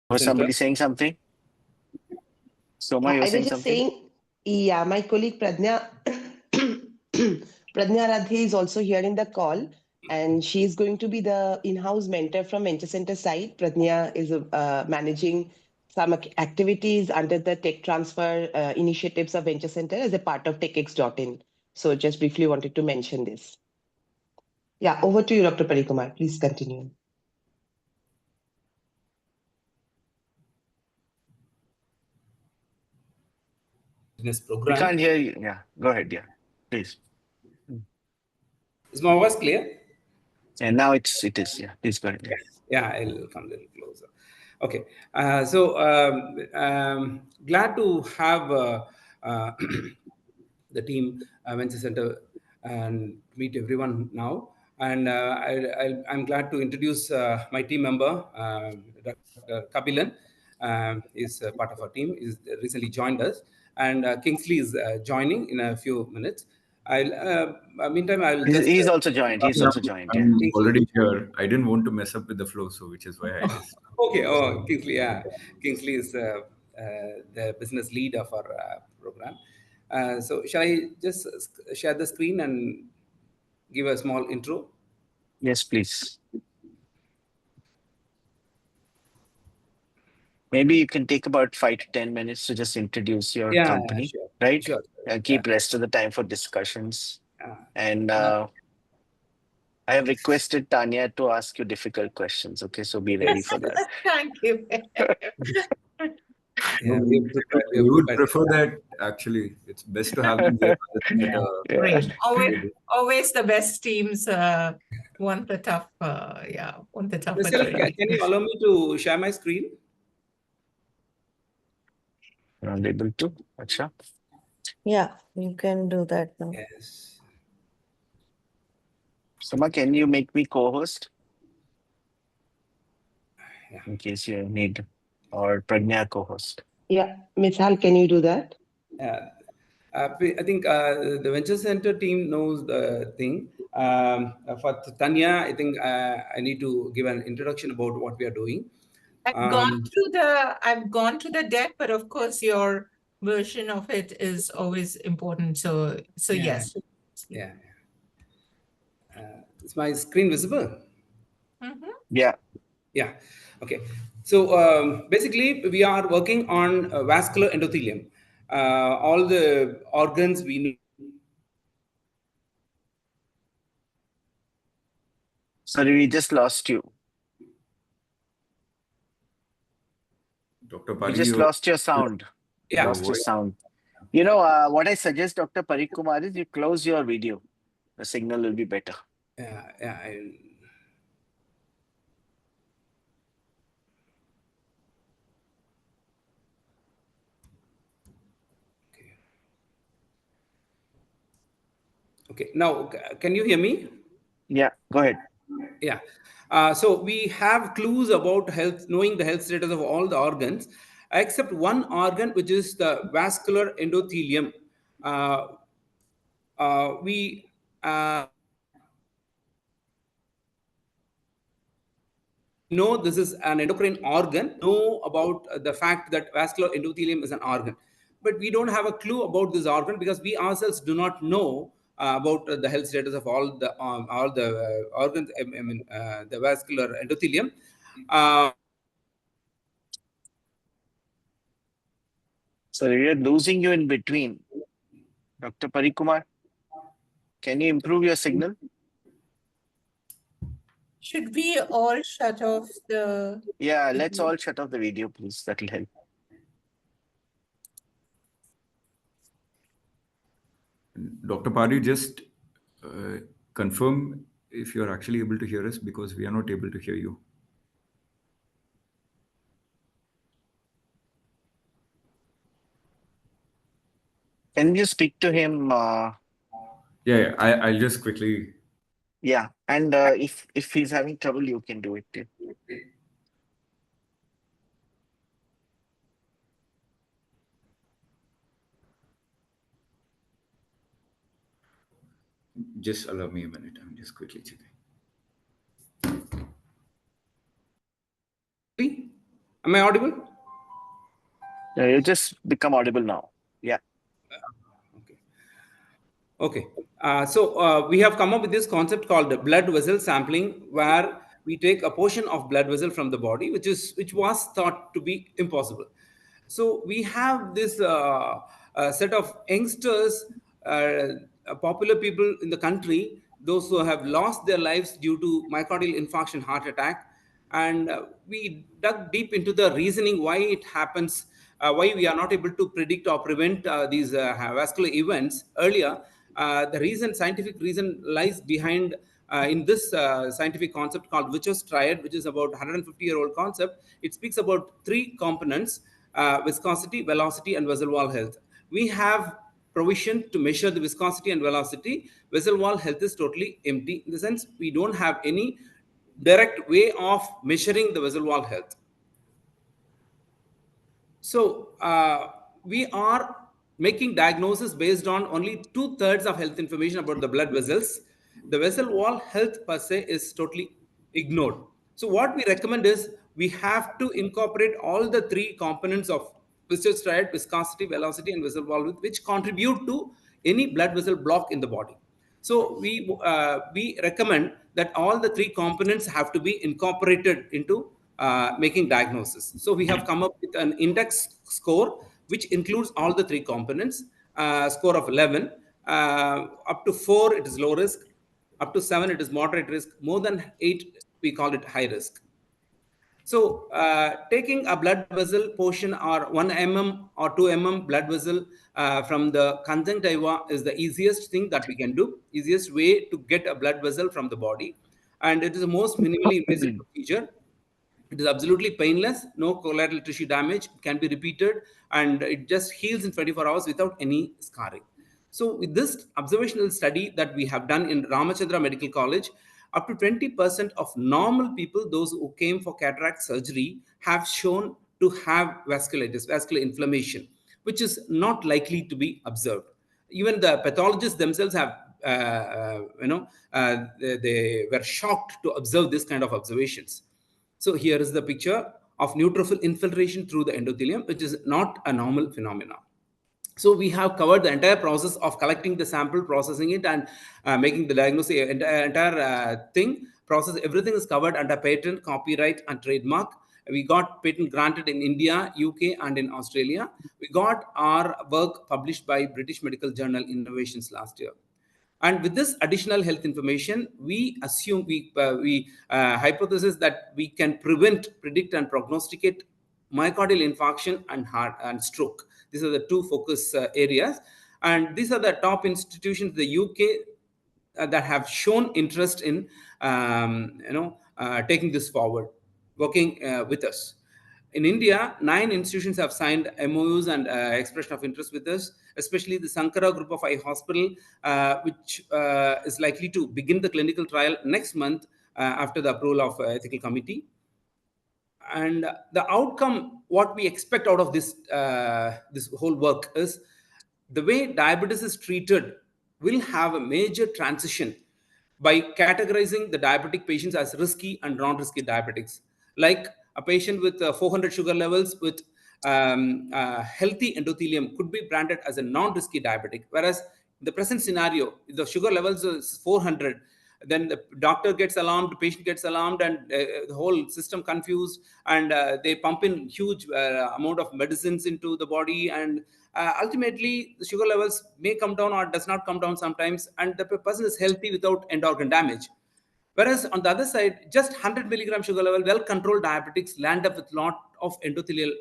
Was somebody saying something? Soma, you were I was saying just something? saying, yeah, my colleague Pradnya, Pradnya Radhe is also here in the call, and she is going to be the in-house mentor from Venture Center side. Pradnya is managing some activities under the tech transfer initiatives of Venture Center as a part of TechX.in. So just briefly wanted to mention this. Yeah, over to you, Dr. Parikumar. Please continue. Business We program. can't hear you. Yeah, go ahead. Yeah, please. Is my voice clear? And now it is. Yeah, please go ahead. Yeah, I'll come a little closer. Okay. Glad to have the team Venture Center and meet everyone now. And I'm glad to introduce my team member, Dr. Kabilan. Is part of our team. Is recently joined us, and Kingsley is joining in a few minutes. Meantime, I'll just. He's also joined. He's also joined. Yeah. I'm already here. I didn't want to mess up with the flow, so which is why I just. Okay. Oh, Kingsley. Yeah, Kingsley is the business lead of our program. So, shall I just share the screen and give a small intro? Yes, please. Maybe you can take about 5 to 10 minutes to just introduce your company, sure, right? Sure. Keep rest of the time for discussions. And I have requested Tanya to ask you difficult questions. Okay, so be ready for that. Thank you. Yeah, we would prefer that. Actually, it's best to have them there. Great. Always the best teams want the tough. Want the tough. Can you allow me to share my screen? You're not able to? Acha. Yeah, you can do that now. Yes. Soma, can you make me co-host? Yeah. In case you need, or Pragnya co-host. Yeah, Ms. Hal, can you do that? I think the Venture Center team knows the thing. For Tanya, I think I need to give an introduction about what we are doing. I've gone to the deck, but of course your version of it is always important. So yes. Yeah. Is my screen visible? Mm-hmm. Yeah. Yeah. Okay. So basically, we are working on vascular endothelium. All the organs we need. Sorry, we just lost you. Dr. We Pari, just lost your sound. Yeah. Lost your sound. You know, what I suggest, Dr. Parik Kumar, is you close your video. The signal will be better. Yeah. Okay. Now, can you hear me? Yeah, go ahead. Yeah. So we have clues about health, knowing the health status of all the organs, except one organ, which is the vascular endothelium. We know this is an endocrine organ, know about the fact that vascular endothelium is an organ. But we don't have a clue about this organ because we ourselves do not know about the health status of all the organs, the vascular endothelium. So we are losing you in between. Dr. Parik Kumar, can you improve your signal? Should we all shut off the... Yeah, let's all shut off the video, please. That will help. Dr. Pari, just confirm if you're actually able to hear us, because we are not able to hear you. Can you speak to him? Yeah, I'll just quickly. Yeah, and if he's having trouble, you can do it too. Just allow me a minute. I'm just quickly checking. Am I audible? You just become audible now. Yeah. Okay. So we have come up with this concept called blood vessel sampling, where we take a portion of blood vessel from the body, which was thought to be impossible. So we have this set of youngsters, popular people in the country, those who have lost their lives due to myocardial infarction, heart attack, and we dug deep into the reasoning why it happens, why we are not able to predict or prevent these vascular events earlier. The scientific reason lies behind in this scientific concept called Virchow's triad, which is about 150-year-old concept. It speaks about three components: viscosity, velocity, and vessel wall health. We have provision to measure the viscosity and velocity. Vessel wall health is totally empty, in the sense we don't have any direct way of measuring the vessel wall health. So we are making diagnosis based on only 2/3 of health information about the blood vessels. The vessel wall health per se is totally ignored. So what we recommend is we have to incorporate all the three components of Virchow's triad: viscosity, velocity, and vessel wall width, which contribute to any blood vessel block in the body. So we recommend that all the three components have to be incorporated into making diagnosis. So we have come up with an index score which includes all the three components. Score of 11, up to 4 it is low risk, up to 7 it is moderate risk, more than 8 we call it high risk. So taking a blood vessel portion or 1 mm or 2 mm blood vessel from the conjunctiva is the easiest thing that we can do, easiest way to get a blood vessel from the body. And it is the most minimally invasive procedure. It is absolutely painless, no collateral tissue damage, can be repeated, and it just heals in 24 hours without any scarring. So with this observational study that we have done in Ramachandra Medical College, up to 20% of normal people, those who came for cataract surgery, have shown to have vasculitis, vascular inflammation, which is not likely to be observed. Even the pathologists themselves have, they were shocked to observe this kind of observations. So here is the picture of neutrophil infiltration through the endothelium, which is not a normal phenomenon. So we have covered the entire process of collecting the sample, processing it, and making the diagnosis. Entire thing process, everything is covered under patent, copyright, and trademark. We got patent granted in India, UK, and in Australia. We got our work published by British Medical Journal Innovations last year. And with this additional health information, we assume, we hypothesis that we can predict, and prognosticate myocardial infarction and heart and stroke. These are the two focus areas, and these are the top institutions in the UK that have shown interest in taking this forward, working with us. In India, 9 institutions have signed MOUs and expression of interest with us, especially the Sankara Group of Eye Hospital, which is likely to begin the clinical trial next month after the approval of ethical committee. And the outcome, what we expect out of this whole work is the way diabetes is treated will have a major transition by categorizing the diabetic patients as risky and non-risky diabetics. Like a patient with 400 sugar levels with healthy endothelium could be branded as a non-risky diabetic, whereas in the present scenario, if the sugar levels is 400, then the doctor gets alarmed, the patient gets alarmed, and the whole system confused, and they pump in huge amount of medicines into the body, and ultimately the sugar levels may come down or does not come down sometimes, and the person is healthy without end organ damage. Whereas on the other side, just 100 milligram sugar level, well-controlled diabetics land up with a lot of endothelial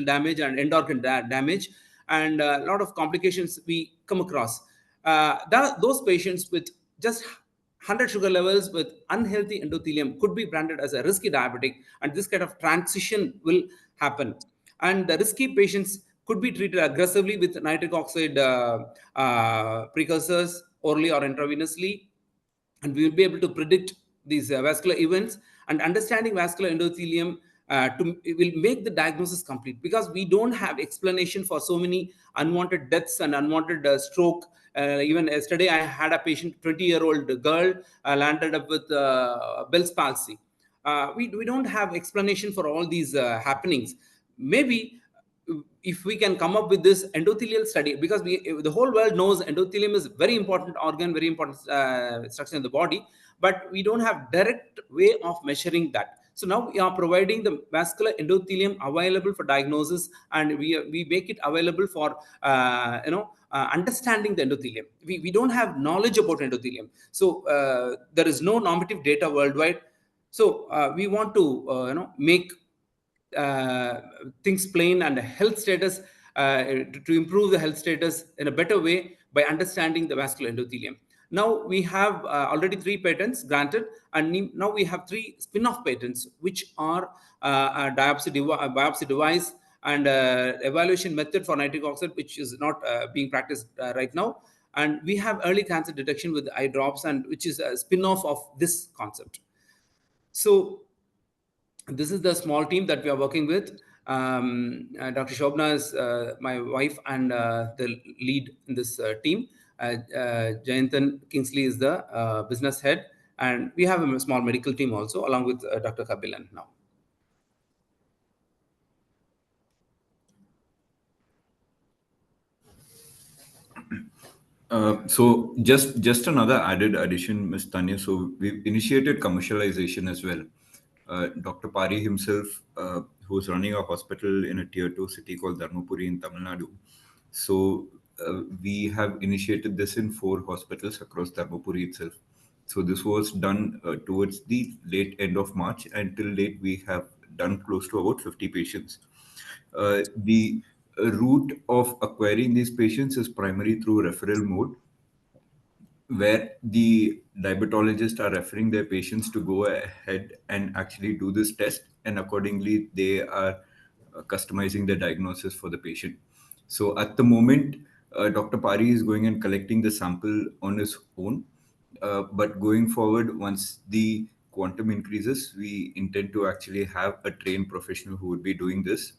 damage and end organ damage, and a lot of complications we come across. Those patients with just 100 sugar levels with unhealthy endothelium could be branded as a risky diabetic, and this kind of transition will happen. And the risky patients could be treated aggressively with nitric oxide precursors orally or intravenously, and we will be able to predict these vascular events. And understanding vascular endothelium will make the diagnosis complete, because we don't have explanation for so many unwanted deaths and unwanted stroke. Even yesterday, I had a patient, 20-year-old girl, landed up with Bell's palsy. we don't have explanation for all these happenings. Maybe if we can come up with this endothelial study, because the whole world knows endothelium is very important organ, very important structure in the body, but we don't have direct way of measuring that. So now we are providing the vascular endothelium available for diagnosis, and we make it available for understanding the endothelium. We don't have knowledge about endothelium, so there is no normative data worldwide. So we want to make things plain, and health status, to improve the health status in a better way by understanding the vascular endothelium. Now we have already 3 patents granted, and now we have 3 spin-off patents, which are a biopsy device and evaluation method for nitric oxide, which is not being practiced right now. And we have early cancer detection with eye drops, and which is a spin-off of this concept. So this is the small team that we are working with. Dr. Shobna is my wife and the lead in this team. Jayanthan Kingsley is the business head, and we have a small medical team also, along with Dr. Kabilan now. So just another added addition, Ms. Tanya. So we've initiated commercialization as well. Dr. Pari himself, who's running a hospital in a tier 2 city called Dharmapuri in Tamil Nadu. So we have initiated this in 4 hospitals across Dharmapuri itself. So this was done towards the late end of March, and till date we have done close to about 50 patients. The route of acquiring these patients is primarily through referral mode, where the diabetologists are referring their patients to go ahead and actually do this test, and accordingly they are customizing the diagnosis for the patient. So at the moment, Dr. Pari is going and collecting the sample on his own, but going forward, once the quantum increases, we intend to actually have a trained professional who would be doing this.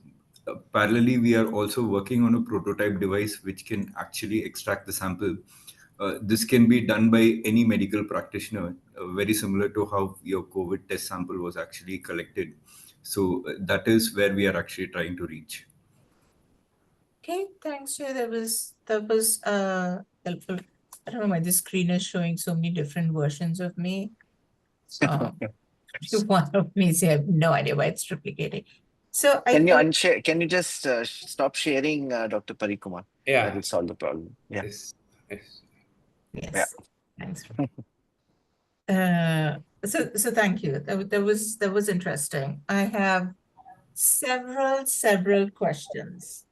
Parallelly, we are also working on a prototype device which can actually extract the sample. This can be done by any medical practitioner, very similar to how your COVID test sample was actually collected. So that is where we are actually trying to reach. Okay, thanks. Yeah, that was helpful. I don't know why this screen is showing so many different versions of me. One of me, so I have no idea why it's duplicating. So can you unshare? Can you just stop sharing, Dr. Parikumar? Yeah, that will solve the problem. Yeah. Yes. Yes. Yeah. Thanks. So thank you. That was interesting. I have several questions.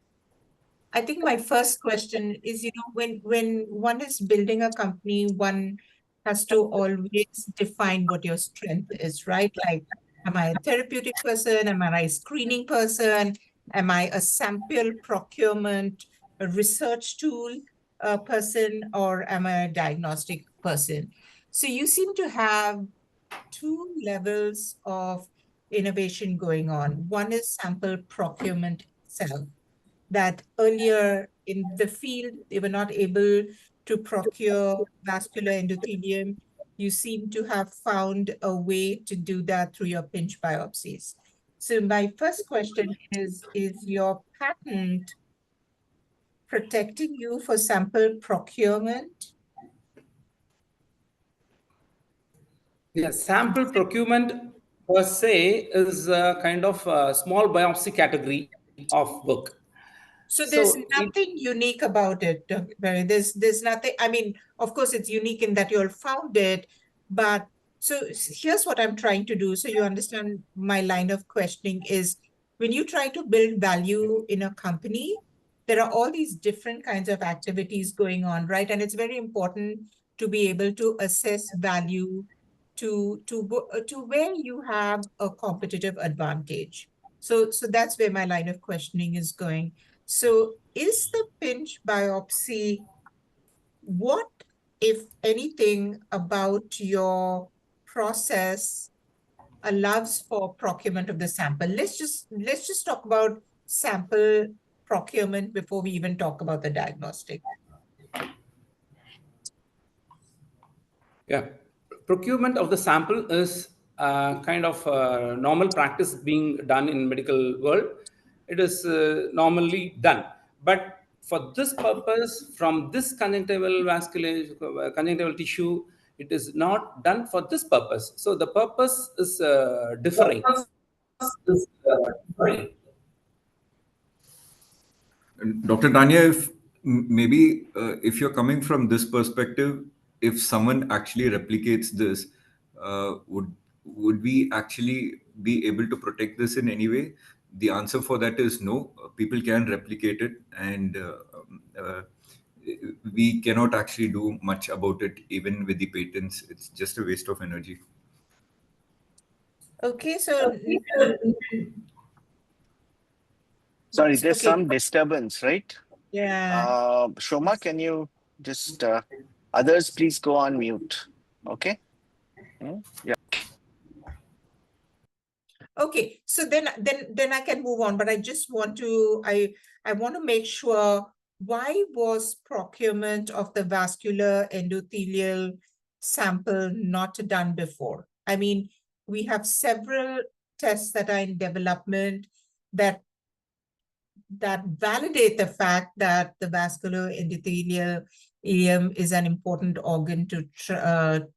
I think my first question is, when one is building a company, one has to always define what your strength is, right? Like, am I a therapeutic person? Am I a screening person? Am I a sample procurement, a research tool person, or am I a diagnostic person? So you seem to have 2 levels of innovation going on. One is sample procurement itself, that earlier in the field, they were not able to procure vascular endothelium. You seem to have found a way to do that through your pinch biopsies. So my first question is your patent protecting you for sample procurement? Yeah, sample procurement per se is a kind of a small biopsy category of work. So there's nothing unique about it. There's nothing. I mean, of course, it's unique in that you all found it, but so here's what I'm trying to do. So you understand my line of questioning is, when you try to build value in a company, there are all these different kinds of activities going on, right? And it's very important to be able to assess value to where you have a competitive advantage. So that's where my line of questioning is going. So is the pinch biopsy, what, if anything, about your process allows for procurement of the sample? Let's just talk about sample procurement before we even talk about the diagnostic. Yeah, procurement of the sample is kind of normal practice being done in medical world. It is normally done. But for this purpose, from this conjunctival tissue, it is not done for this purpose. So the purpose is differing. Dr. Tanya, if maybe if you're coming from this perspective, if someone actually replicates this, would we actually be able to protect this in any way? The answer for that is no. People can replicate it, and we cannot actually do much about it, even with the patents. It's just a waste of energy. Okay, so Sorry, there's okay. some disturbance, right? Yeah. Shoma, can you just others please go on mute? Okay. Yeah. Okay, so then I can move on, but I just want to I want to make sure, why was procurement of the vascular endothelial sample not done before? I mean, we have several tests that are in development that validate the fact that the vascular endothelial ileum is an important organ to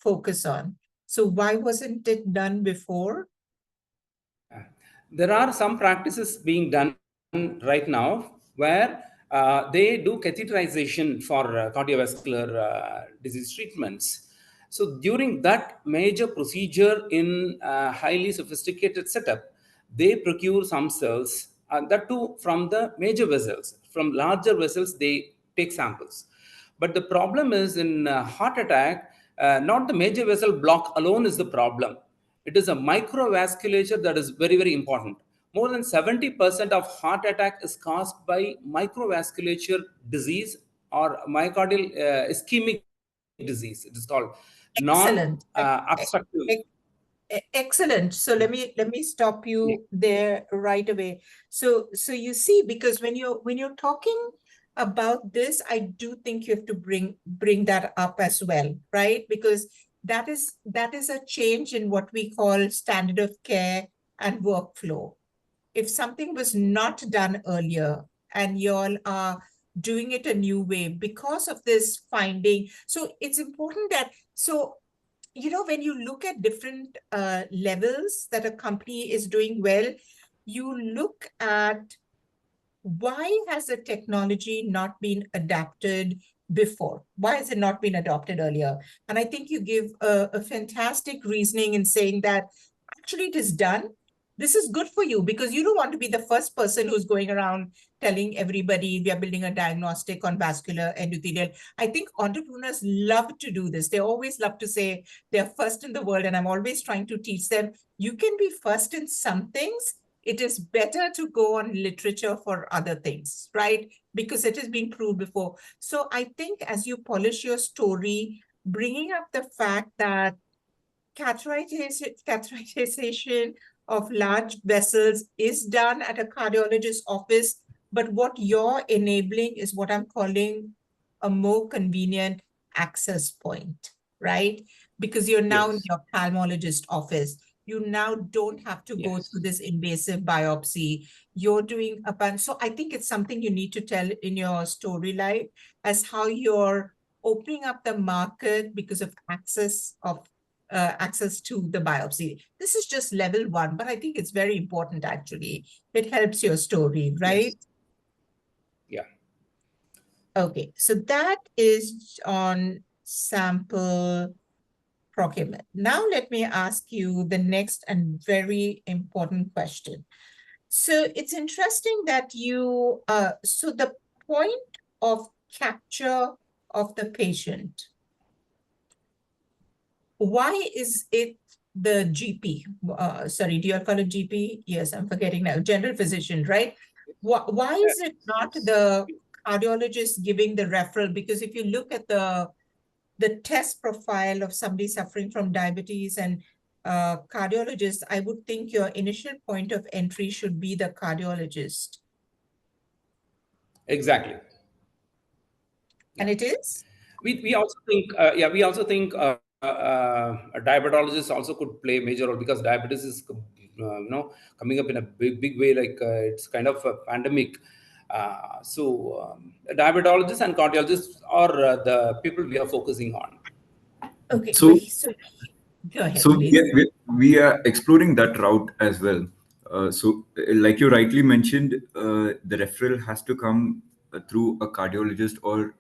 focus on. So why wasn't it done before? There are some practices being done right now where they do catheterization for cardiovascular disease treatments. So during that major procedure in a highly sophisticated setup, they procure some cells, that too from the major vessels. From larger vessels, they take samples. But the problem is in heart attack, not the major vessel block alone is the problem. It is a microvasculature that is very, very important. More than 70% of heart attack is caused by microvasculature disease or myocardial ischemic disease. It is called Excellent. non-obstructive. Excellent. So let me stop you there right away. So you see, because when you're talking about this, I do think you have to bring that up as well, right? Because that is a change in what we call standard of care and workflow. If something was not done earlier and y'all are doing it a new way because of this finding, so it's important that, so you know, when you look at different levels that a company is doing well, you look at why has the technology not been adapted before? Why has it not been adopted earlier? And I think you give a fantastic reasoning in saying that actually it is done. This is good for you because you don't want to be the first person who's going around telling everybody we are building a diagnostic on vascular endothelial. I think entrepreneurs love to do this. They always love to say they're first in the world, and I'm always trying to teach them, you can be first in some things. It is better to go on literature for other things, right? Because it is being proved before. So I think as you polish your story, bringing up the fact that catheterization of large vessels is done at a cardiologist's office, but what you're enabling is what I'm calling a more convenient access point, right? Because you're now in your ophthalmologist office. You now don't have to go through this invasive biopsy. You're doing a bunch. So I think it's something you need to tell in your storyline as how you're opening up the market because of access to the biopsy. This is just level one, but I think it's very important actually. It helps your story, right? Yes. Yeah. Okay, so that is on sample procurement. Now let me ask you the next and very important question. So it's interesting that you, so the point of capture of the patient, why is it the GP? Sorry, do you call it GP? Yes, I'm forgetting now. General physician, right? Why is it not the cardiologist giving the referral? Because if you look at the test profile of somebody suffering from diabetes and cardiologist, I would think your initial point of entry should be the cardiologist. Exactly. And it is? We also think, we also think a diabetologist also could play a major role, because diabetes is coming up in a big way, like it's kind of a pandemic. Diabetologists and cardiologists are the people we are focusing on. Okay, So, go ahead, so please. we are exploring that route as well. Like you rightly mentioned, the referral has to come through a cardiologist or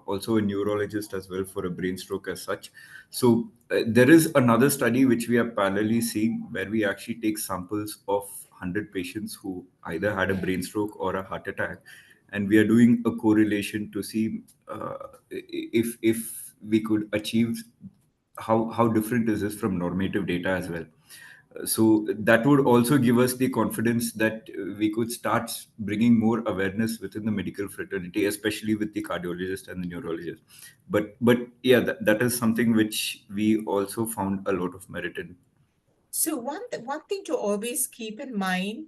also a neurologist as well for a brain stroke as such. So there is another study which we are parallelly seeing, where we actually take samples of 100 patients who either had a brain stroke or a heart attack, and we are doing a correlation to see if we could achieve how different is this from normative data as well. So that would also give us the confidence that we could start bringing more awareness within the medical fraternity, especially with the cardiologist and the neurologist. But yeah, that is something which we also found a lot of merit in. So one thing to always keep in mind,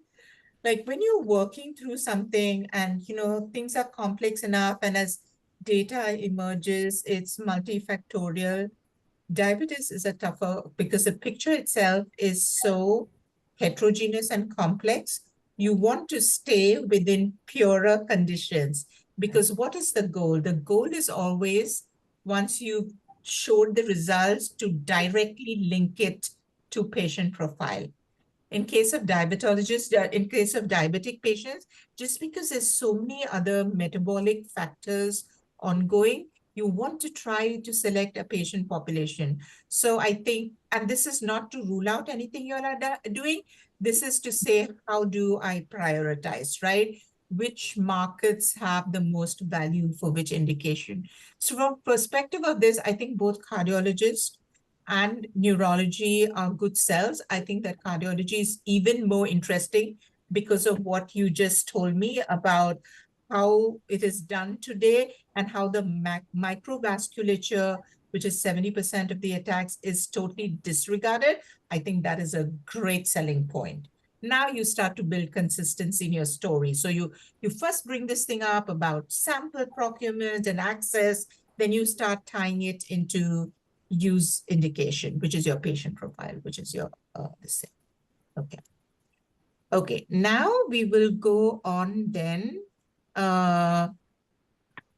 like when you're working through something and things are complex enough, and as data emerges, it's multifactorial. Diabetes is a tougher, because the picture itself is so heterogeneous and complex. You want to stay within purer conditions, because what is the goal? The goal is always, once you've showed the results, to directly link it to patient profile. In case of diabetologists, in case of diabetic patients, just because there's so many other metabolic factors ongoing, you want to try to select a patient population. So I think, and this is not to rule out anything you're doing, this is to say, how do I prioritize, right? Which markets have the most value for which indication? So from perspective of this, I think both cardiologists and neurology are good cells. I think that cardiology is even more interesting because of what you just told me about how it is done today, and how the microvasculature, which is 70% of the attacks, is totally disregarded. I think that is a great selling point. Now you start to build consistency in your story. So you first bring this thing up about sample procurement and access, then you start tying it into use indication, which is your patient profile, which is your this thing. Okay. Okay, now we will go on then.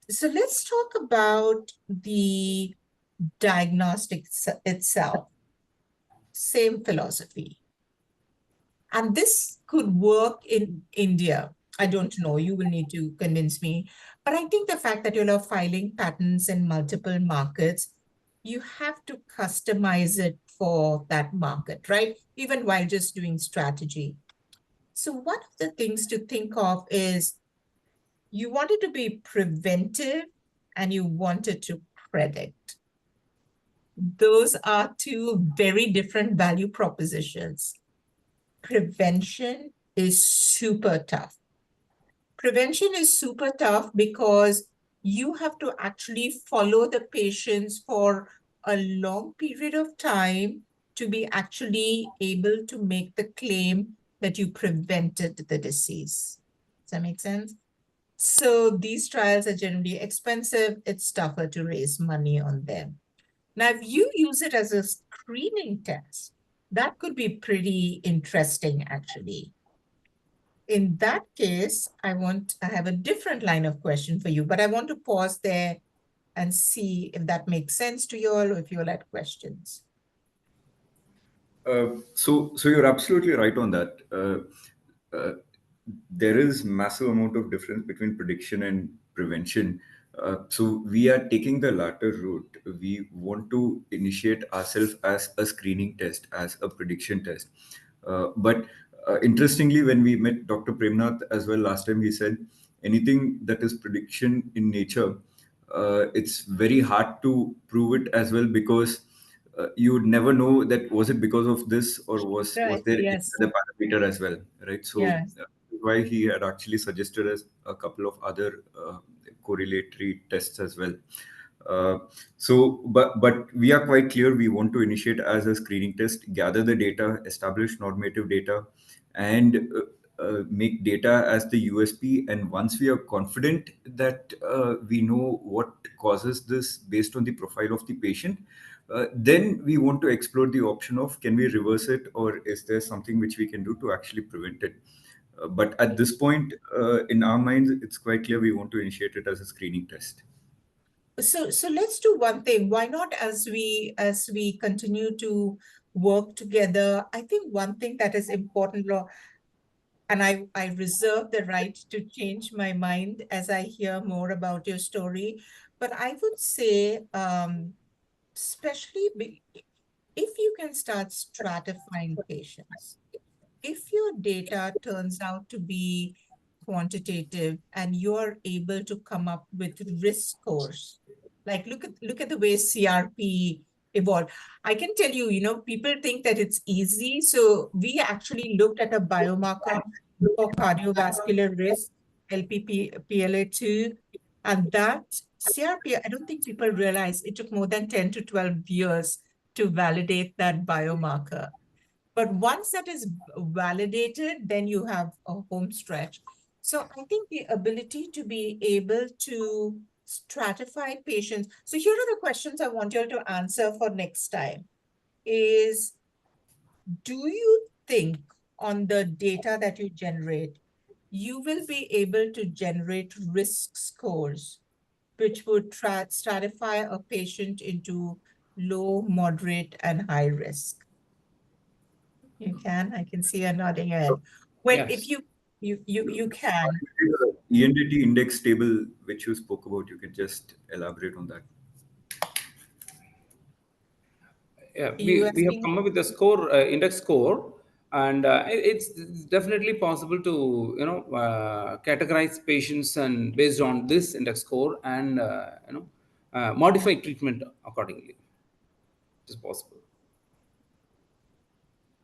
So let's talk about the diagnostic itself. Same philosophy. And this could work in India. I don't know, you will need to convince me. But I think the fact that you're filing patents in multiple markets, you have to customize it for that market, right? Even while just doing strategy. So one of the things to think of is, you want it to be preventive and you want it to predict. Those are two very different value propositions. Prevention is super tough. Prevention is super tough because you have to actually follow the patients for a long period of time to be actually able to make the claim that you prevented the disease. Does that make sense? So these trials are generally expensive. It's tougher to raise money on them. Now, if you use it as a screening test, that could be pretty interesting, actually. In that case, I have a different line of question for you, but I want to pause there and see if that makes sense to you all, or if you all had questions. So you're absolutely right on that. There is massive amount of difference between prediction and prevention. So we are taking the latter route. We want to initiate ourselves as a screening test, as a prediction test. But interestingly, when we met Dr. Premnath as well last time, he said anything that is prediction in nature, it's very hard to prove it as well, because you would never know that was it because of this, or was there any other parameter as well, right? So why he had actually suggested us a couple of other correlatory tests as well. But we are quite clear, we want to initiate as a screening test, gather the data, establish normative data, and make data as the USP. And once we are confident that we know what causes this based on the profile of the patient, then we want to explore the option of can we reverse it, or is there something which we can do to actually prevent it. But at this point, in our minds, it's quite clear we want to initiate it as a screening test. So let's do one thing. Why not, as we continue to work together? I think one thing that is important, and I reserve the right to change my mind as I hear more about your story. But I would say, especially if you can start stratifying patients, if your data turns out to be quantitative and you're able to come up with risk scores, like look at the way CRP evolved. I can tell you, people think that it's easy. So we actually looked at a biomarker for cardiovascular risk, LPPLA2, and that CRP, I don't think people realize it took more than 10 to 12 years to validate that biomarker. But once that is validated, then you have a home stretch. So I think the ability to be able to stratify patients. So here are the questions I want you all to answer for next time is, do you think on the data that you generate, you will be able to generate risk scores which would stratify a patient into low, moderate, and high risk? You can. I can see you nodding your head. Well, Yes. if you can. ENDT index table, which you spoke about, you could just elaborate on that. Yeah, we have come up with a score, index score, and it's definitely possible to categorize patients and based on this index score and modify treatment accordingly. It is possible.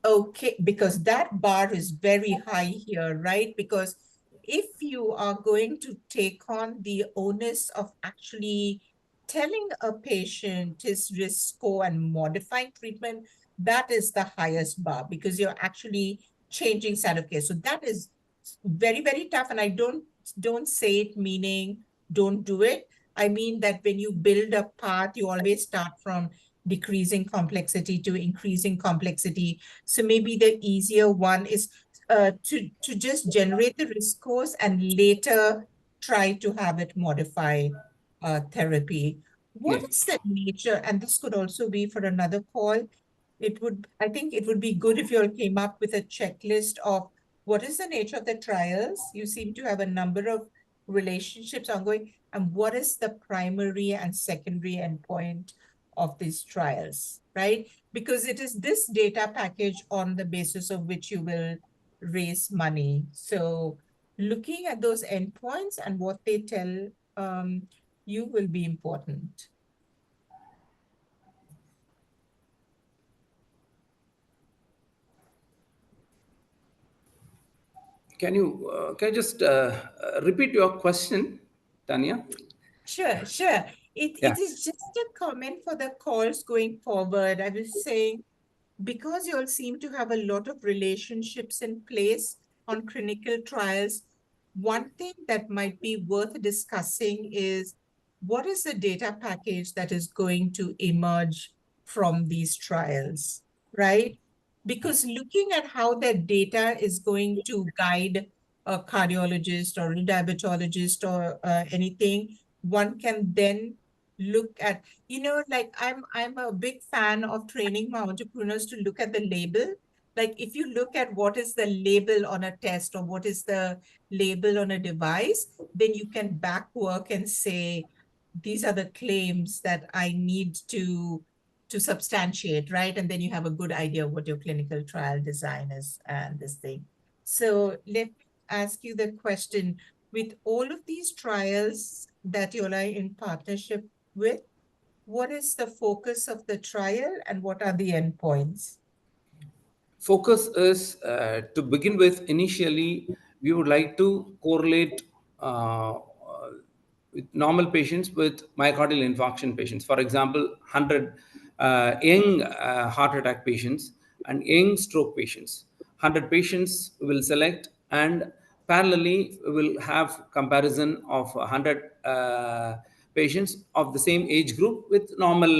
Okay, because that bar is very high here, right? Because if you are going to take on the onus of actually telling a patient his risk score and modifying treatment, that is the highest bar because you're actually changing standard of care. So that is very, very tough. And I don't say it meaning don't do it. I mean that when you build a path, you always start from decreasing complexity to increasing complexity. So maybe the easier one is to just generate the risk scores and later try to have it modify therapy. What is the nature, and this could also be for another call, I think it would be good if you all came up with a checklist of what is the nature of the trials. You seem to have a number of relationships ongoing, and what is the primary and secondary endpoint of these trials, right? Because it is this data package on the basis of which you will raise money. So looking at those endpoints and what they tell you will be important. Can you just repeat your question, Tanya? Sure. It is just a comment for the calls going forward. I was saying, because you all seem to have a lot of relationships in place on clinical trials, one thing that might be worth discussing is what is the data package that is going to emerge from these trials, right? Because looking at how that data is going to guide a cardiologist or a diabetologist or anything, one can then look at, like I'm a big fan of training my entrepreneurs to look at the label. Like if you look at what is the label on a test or what is the label on a device, then you can back work and say, these are the claims that I need to substantiate, right? And then you have a good idea of what your clinical trial design is and this thing. So let me ask you the question, with all of these trials that you're in partnership with, what is the focus of the trial and what are the endpoints? Focus is, to begin with, initially, we would like to correlate with normal patients with myocardial infarction patients. For example, 100 young heart attack patients and young stroke patients. 100 patients will select, and parallelly we will have comparison of 100 patients of the same age group with normal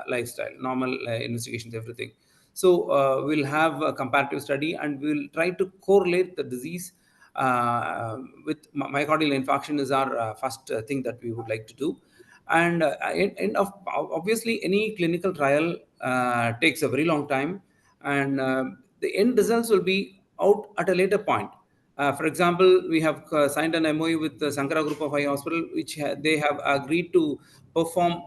lifestyle, normal investigations, everything. So we'll have a comparative study and we'll try to correlate the disease with myocardial infarction is our first thing that we would like to do. And obviously, any clinical trial takes a very long time, and the end results will be out at a later point. For example, we have signed an MOU with the Sankara Group of Eye Hospital, which they have agreed to perform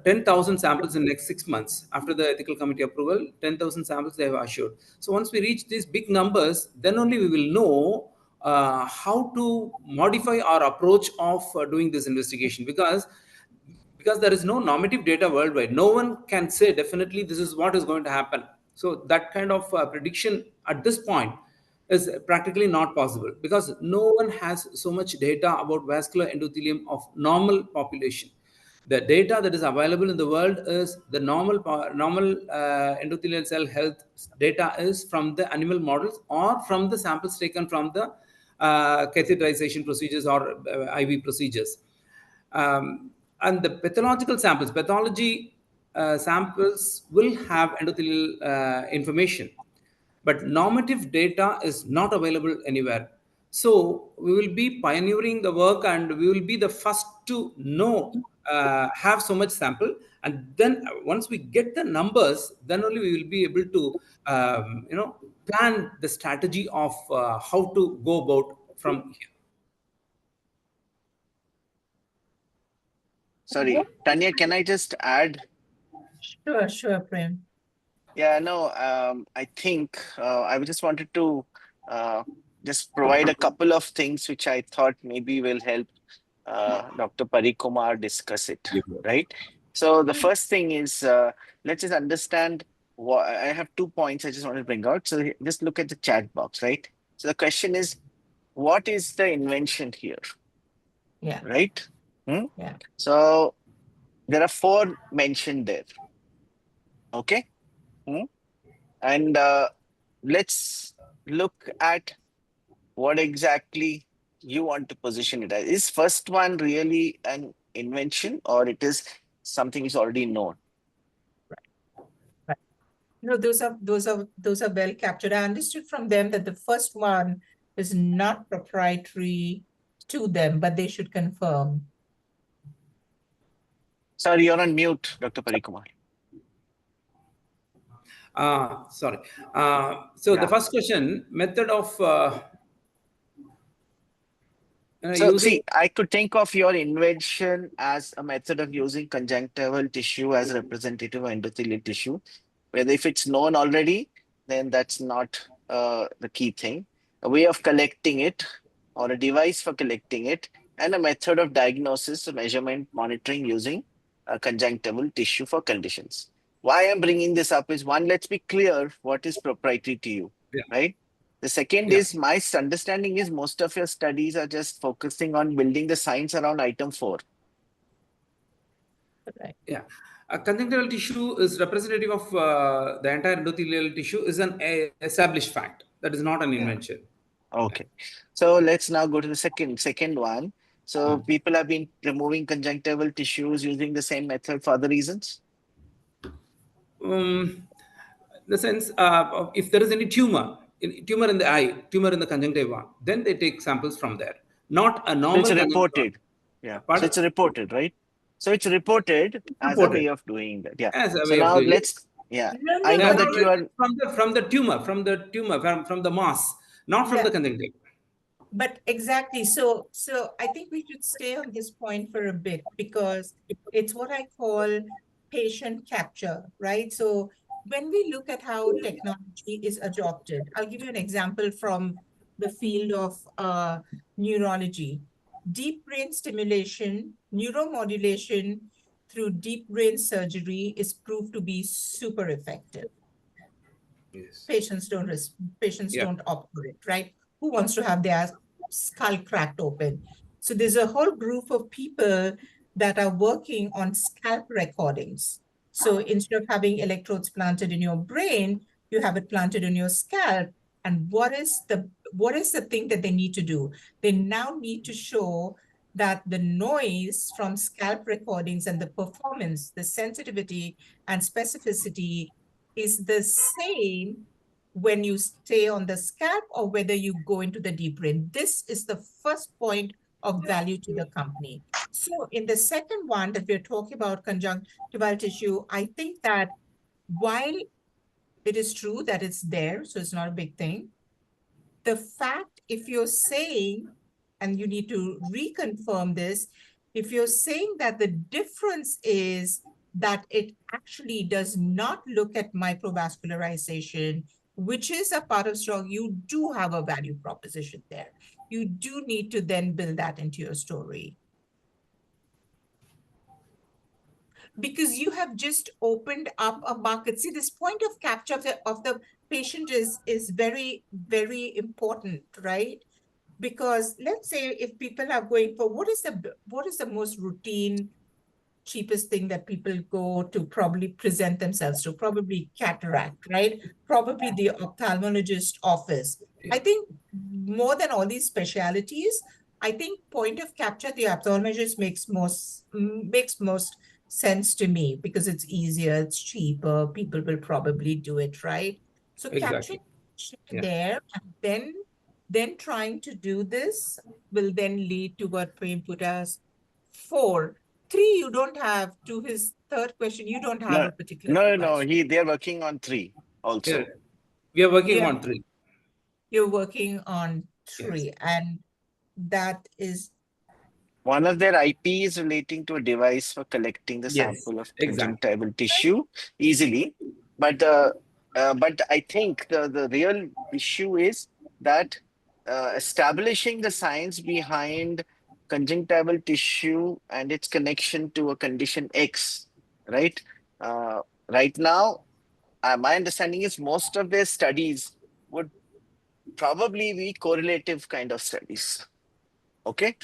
10,000 samples in the next 6 months. After the ethical committee approval, 10,000 samples they have assured. So once we reach these big numbers, then only we will know how to modify our approach of doing this investigation, because there is no normative data worldwide. No one can say definitely this is what is going to happen. So that kind of prediction at this point is practically not possible, because no one has so much data about vascular endothelium of normal population. The data that is available in the world is the normal endothelial cell health data is from the animal models or from the samples taken from the catheterization procedures or IV procedures. And the pathological samples, pathology samples will have endothelial information, but normative data is not available anywhere. So we will be pioneering the work, and we will be the first to know, have so much sample. And then once we get the numbers, then only we will be able to, plan the strategy of how to go about from here. Sorry, Tanya, can I just add? Sure, Prem. Yeah, no, I think I just wanted to just provide a couple of things which I thought maybe will help Dr. Parikumar discuss it, right? So the first thing is, let's just understand what I have 2 points I just want to bring out. So just look at the chat box, right? So the question is, what is the invention here? Yeah. Right? Yeah. So there are 4 mentioned there. Okay. And let's look at what exactly you want to position it as. Is first one really an invention, or it is something is already known? Right. No, those are well captured. I understood from them that the first one is not proprietary to them, but they should confirm. Sorry, you're on mute, Dr. Parikumar. Sorry. So the first question, method of see, I could think of your invention as a method of using conjunctival tissue as representative of endothelial tissue, whether if it's known already, then that's not the key thing. A way of collecting it, or a device for collecting it, and a method of diagnosis, measurement, monitoring using conjunctival tissue for conditions. Why I'm bringing this up is, one, let's be clear what is proprietary to you, right? The second is, my understanding is most of your studies are just focusing on building the science around item 4. Right. Yeah. A conjunctival tissue is representative of the entire endothelial tissue, is an established fact. That is not an invention. Okay. So let's now go to the second one. So people have been removing conjunctival tissues using the same method for other reasons? In the sense, if there is any tumor in the eye, tumor in the conjunctiva, then they take samples from there. Not a normal. So it's reported. Yeah. So it's reported, right? So it's reported as a way of doing that. Yeah. So now let's. Yeah. I know that you are from the tumor, from the mass, not from the conjunctiva. But exactly. So I think we should stay on this point for a bit, because it's what I call patient capture, right? So when we look at how technology is adopted, I'll give you an example from the field of neurology. Deep brain stimulation, neuromodulation through deep brain surgery is proved to be super effective. Yes. Patients don't opt for it, right? Who wants to have their skull cracked open? So there's a whole group of people that are working on scalp recordings. So instead of having electrodes planted in your brain, you have it planted in your scalp. And what is the thing that they need to do? They now need to show that the noise from scalp recordings and the performance, the sensitivity and specificity is the same when you stay on the scalp or whether you go into the deep brain. This is the first point of value to the company. So in the second one that we're talking about conjunctival tissue, I think that while it is true that it's there, so it's not a big thing, the fact, if you're saying, and you need to reconfirm this, if you're saying that the difference is that it actually does not look at microvascularization, which is a part of strong, you do have a value proposition there. You do need to then build that into your story. Because you have just opened up a market. See, this point of capture of the patient is very, very important, right? Because let's say if people are going for what is the most routine, cheapest thing that people go to probably present themselves to, probably cataract, right? Probably the ophthalmologist office. I think more than all these specialities, I think point of capture, the ophthalmologist makes most sense to me because it's easier, it's cheaper, people will probably do it, right? So Exactly. capturing there, and then trying to do this will then lead to what Prem put as 4. 3, you don't have. To his third question, you don't have a particular device. They're working on 3 also. Yeah. We are working on 3. You're working on 3, yes. And that is... One of their IP is relating to a device for collecting the sample of conjunctival tissue easily. But I think the real issue is that establishing the science behind conjunctival tissue and its connection to a condition X, right? Right now, my understanding is most of their studies would probably be correlative kind of studies. Okay?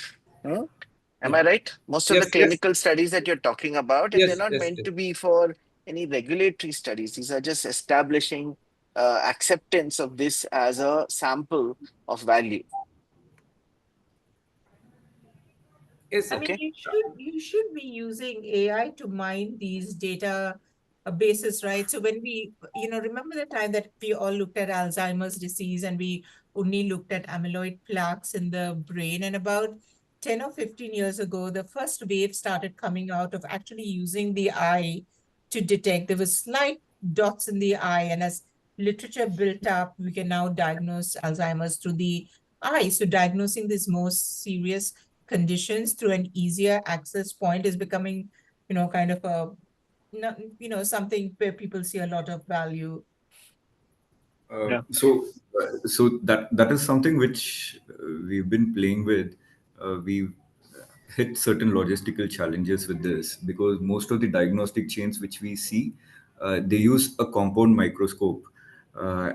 Am I right? Most of the clinical studies that you're talking about, and they're not meant to be for any regulatory studies. These are just establishing acceptance of this as a sample of value. Yes, I mean, you should be using AI to mine these data bases, right? So when we, remember the time that we all looked at Alzheimer's disease and we only looked at amyloid plaques in the brain, and about 10 or 15 years ago, the first wave started coming out of actually using the eye to detect. There were slight dots in the eye, and as literature built up, we can now diagnose Alzheimer's through the eye. So diagnosing these most serious conditions through an easier access point is becoming, kind of a, something where people see a lot of value. So that is something which we've been playing with. We've hit certain logistical challenges with this because most of the diagnostic chains which we see, they use a compound microscope,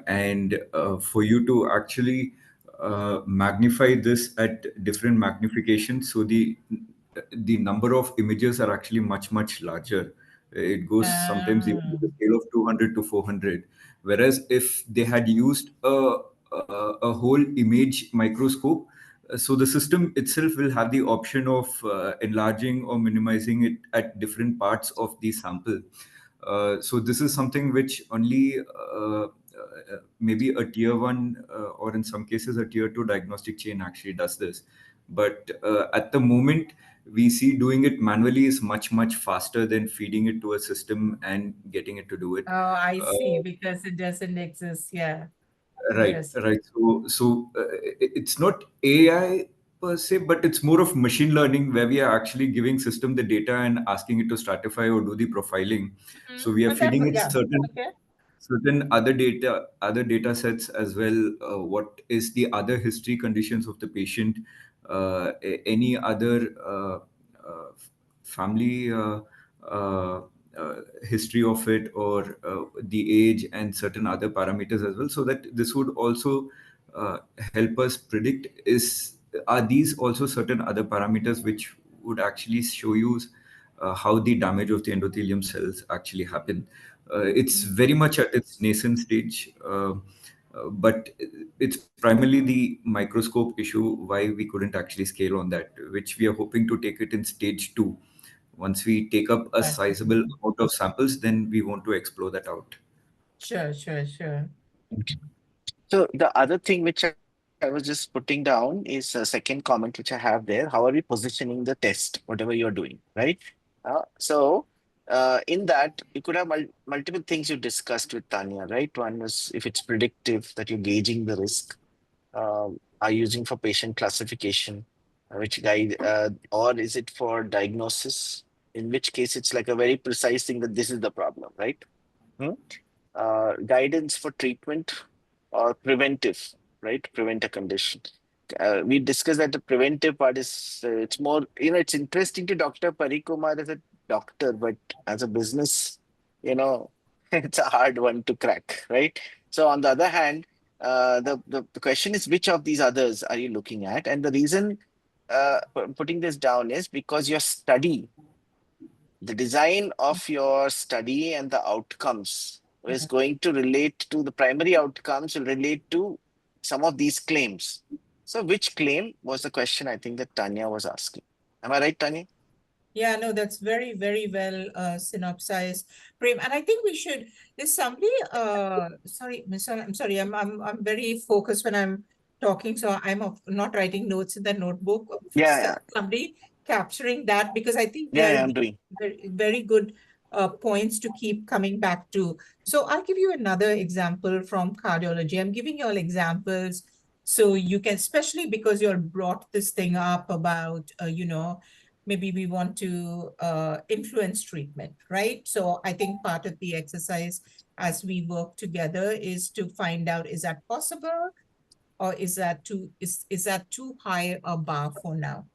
and for you to actually magnify this at different magnifications, so the number of images are actually much larger. It goes sometimes even to the scale of 200 to 400. Whereas if they had used a whole image microscope, so the system itself will have the option of enlarging or minimizing it at different parts of the sample. So this is something which only maybe a tier 1 or in some cases a tier 2 diagnostic chain actually does this. But at the moment, we see doing it manually is much faster than feeding it to a system and getting it to do it. Oh, I see, because it doesn't exist. Yeah. Right. So it's not AI per se, but it's more of machine learning where we are actually giving system the data and asking it to stratify or do the profiling. So we are feeding it certain other data sets as well. What is the other history conditions of the patient? Any other family history of it, or the age and certain other parameters as well, so that this would also help us predict are these also certain other parameters which would actually show you how the damage of the endothelium cells actually happen. It's very much at its nascent stage. But it's primarily the microscope issue why we couldn't actually scale on that, which we are hoping to take it in stage 2. Once we take up a sizable amount of samples, then we want to explore that out. Sure. Okay. So the other thing which I was just putting down is a second comment which I have there. How are we positioning the test, whatever you're doing, right? In that, you could have multiple things you discussed with Tanya, right? One was if it's predictive, that you're gauging the risk, are you using for patient classification, which guide, or is it for diagnosis? In which case, it's like a very precise thing that this is the problem, right? Guidance for treatment or preventive, right? Prevent a condition. We discussed that the preventive part is, it's more, it's interesting to Dr. Parikumar as a doctor, but as a business, it's a hard one to crack, right? So on the other hand, the question is, which of these others are you looking at? And the reason putting this down is because your study, the design of your study and the outcomes is going to relate to the primary outcomes, will relate to some of these claims. So which claim was the question I think that Tanya was asking? Am I right, Tanya? Yeah, no, that's very, very well synopsized, Prem. And I think we should, there's somebody, sorry, I'm sorry, I'm very focused when I'm talking, so I'm not writing notes in the notebook. Yeah. Somebody capturing that, because I think I'm doing very, very good points to keep coming back to. So I'll give you another example from cardiology. I'm giving you all examples so you can, especially because you all brought this thing up about, maybe we want to influence treatment, right? So I think part of the exercise as we work together is to find out, is that possible? Or is that too high a bar for now?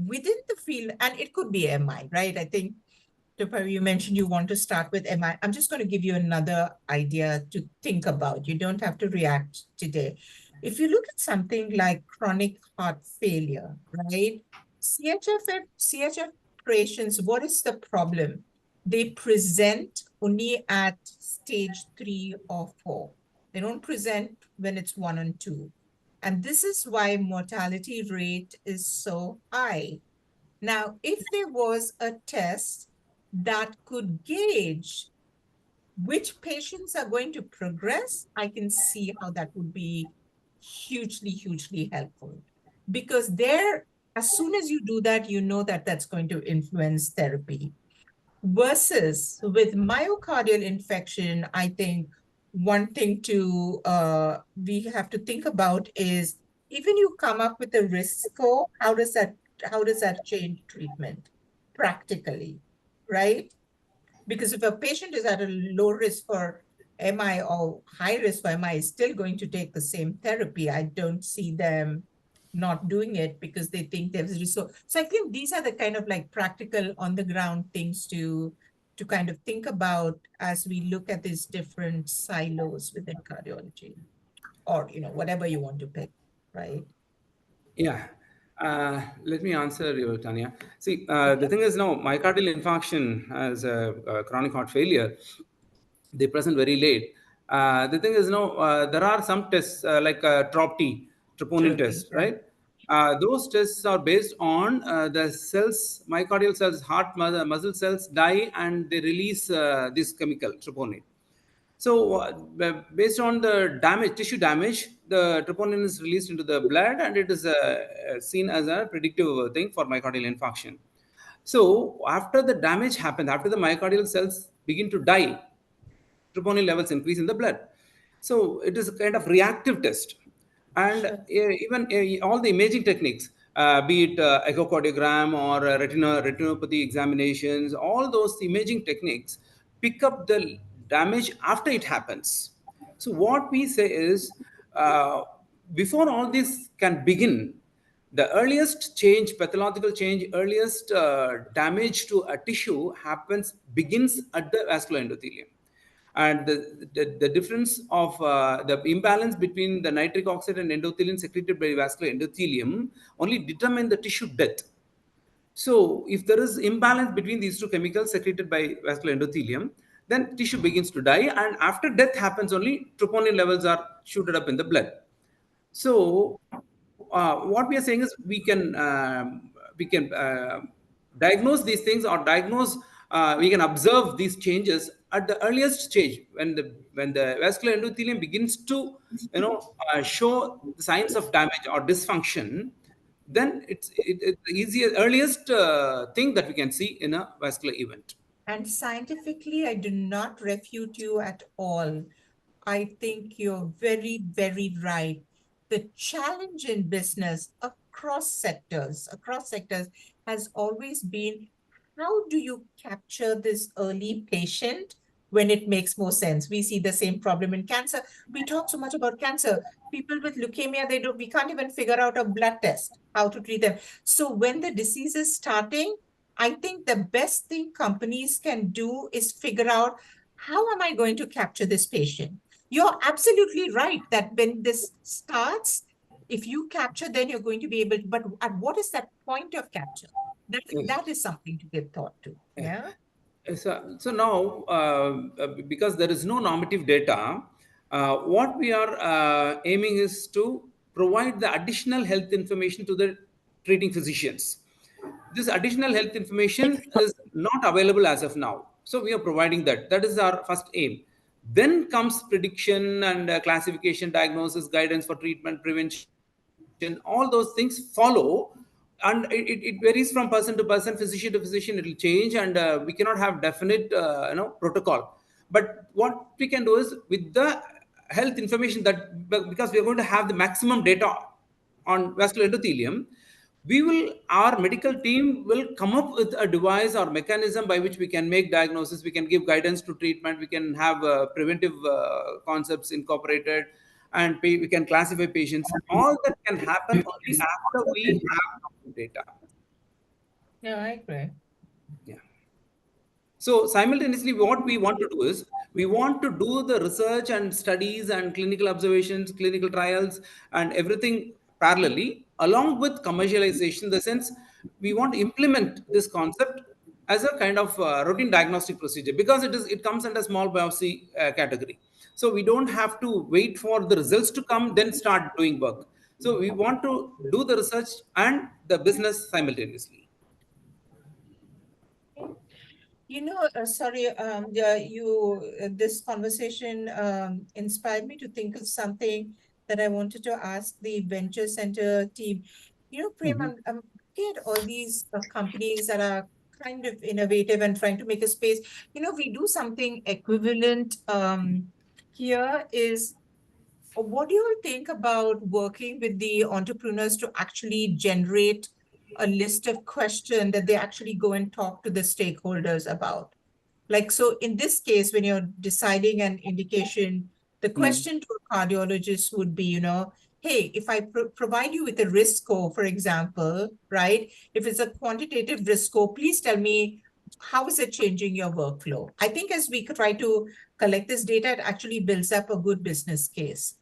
Within the field, and it could be MI, right? I think, you mentioned you want to start with MI. I'm just going to give you another idea to think about. You don't have to react today. If you look at something like chronic heart failure, right? CHF patients, what is the problem? They present only at stage 3 or 4. They don't present when it's 1 and 2. And this is why mortality rate is so high. Now, if there was a test that could gauge which patients are going to progress, I can see how that would be hugely, hugely helpful. Because there, as soon as you do that, you know that that's going to influence therapy. Versus with myocardial infarction, I think one thing we have to think about is, even you come up with a risk score, how does that change treatment practically, right? Because if a patient is at a low risk for MI or high risk for MI is still going to take the same therapy, I don't see them not doing it because they think there's resource. So I think these are the kind of like practical on the ground things to kind of think about as we look at these different silos within cardiology, or whatever you want to pick, right? Yeah. Let me answer you, Tanya. See, the thing is now, myocardial infarction as a chronic heart failure, they present very late. The thing is now, there are some tests like TROP-T, troponin test, right? Those tests are based on the cells, myocardial cells, heart muscle cells die and they release this chemical, troponin. So based on the tissue damage, the troponin is released into the blood and it is seen as a predictive thing for myocardial infarction. So after the damage happens, after the myocardial cells begin to die, troponin levels increase in the blood. So it is a kind of reactive test. And even all the imaging techniques, be it echocardiogram or retinopathy examinations, all those imaging techniques pick up the damage after it happens. So what we say is, before all this can begin, the earliest change, pathological change, earliest damage to a tissue begins at the vascular endothelium. And the difference of the imbalance between the nitric oxide and endothelin secreted by vascular endothelium only determine the tissue death. So if there is imbalance between these two chemicals secreted by vascular endothelium, then tissue begins to die, and after death happens only, troponin levels are shooted up in the blood. So what we are saying is we can diagnose these things, or diagnose we can observe these changes at the earliest stage when the vascular endothelium begins to show the signs of damage or dysfunction. Then it's the easiest, earliest thing that we can see in a vascular event. And scientifically, I do not refute you at all. I think you're very, very right. The challenge in business across sectors has always been, how do you capture this early patient when it makes more sense? We see the same problem in cancer. We talk so much about cancer. People with leukemia, we can't even figure out a blood test, how to treat them. So when the disease is starting, I think the best thing companies can do is figure out, how am I going to capture this patient? You're absolutely right that when this starts, if you capture, then you're going to be able to, but at what is that point of capture? That is something to give thought to. Yeah. So now, because there is no normative data, what we are aiming is to provide the additional health information to the treating physicians. This additional health information is not available as of now. So we are providing that. That is our first aim. Then comes prediction and classification, diagnosis, guidance for treatment, prevention. All those things follow, and it varies from person to person, physician to physician. It will change, and we cannot have definite protocol. But what we can do is, with the health information, that because we are going to have the maximum data on vascular endothelium, our medical team will come up with a device or mechanism by which we can make diagnosis, we can give guidance to treatment, we can have preventive concepts incorporated, and we can classify patients. All that can happen only after we have data. Yeah, I agree. Yeah. So simultaneously, what we want to do is, we want to do the research and studies and clinical observations, clinical trials, and everything parallelly, along with commercialization. In the sense, we want to implement this concept as a kind of routine diagnostic procedure, because it comes under small biopsy category. So we don't have to wait for the results to come, then start doing work. So we want to do the research and the business simultaneously. Sorry, this conversation inspired me to think of something that I wanted to ask the Venture Center team. Prem, I'm looking at all these companies that are kind of innovative and trying to make a space. We do something equivalent here is, what do you think about working with the entrepreneurs to actually generate a list of questions that they actually go and talk to the stakeholders about? Like, so in this case, when you're deciding an indication, the question to a cardiologist would be, hey, if I provide you with a risk score, for example, right? If it's a quantitative risk score, please tell me, how is it changing your workflow? I think as we try to collect this data, it actually builds up a good business case.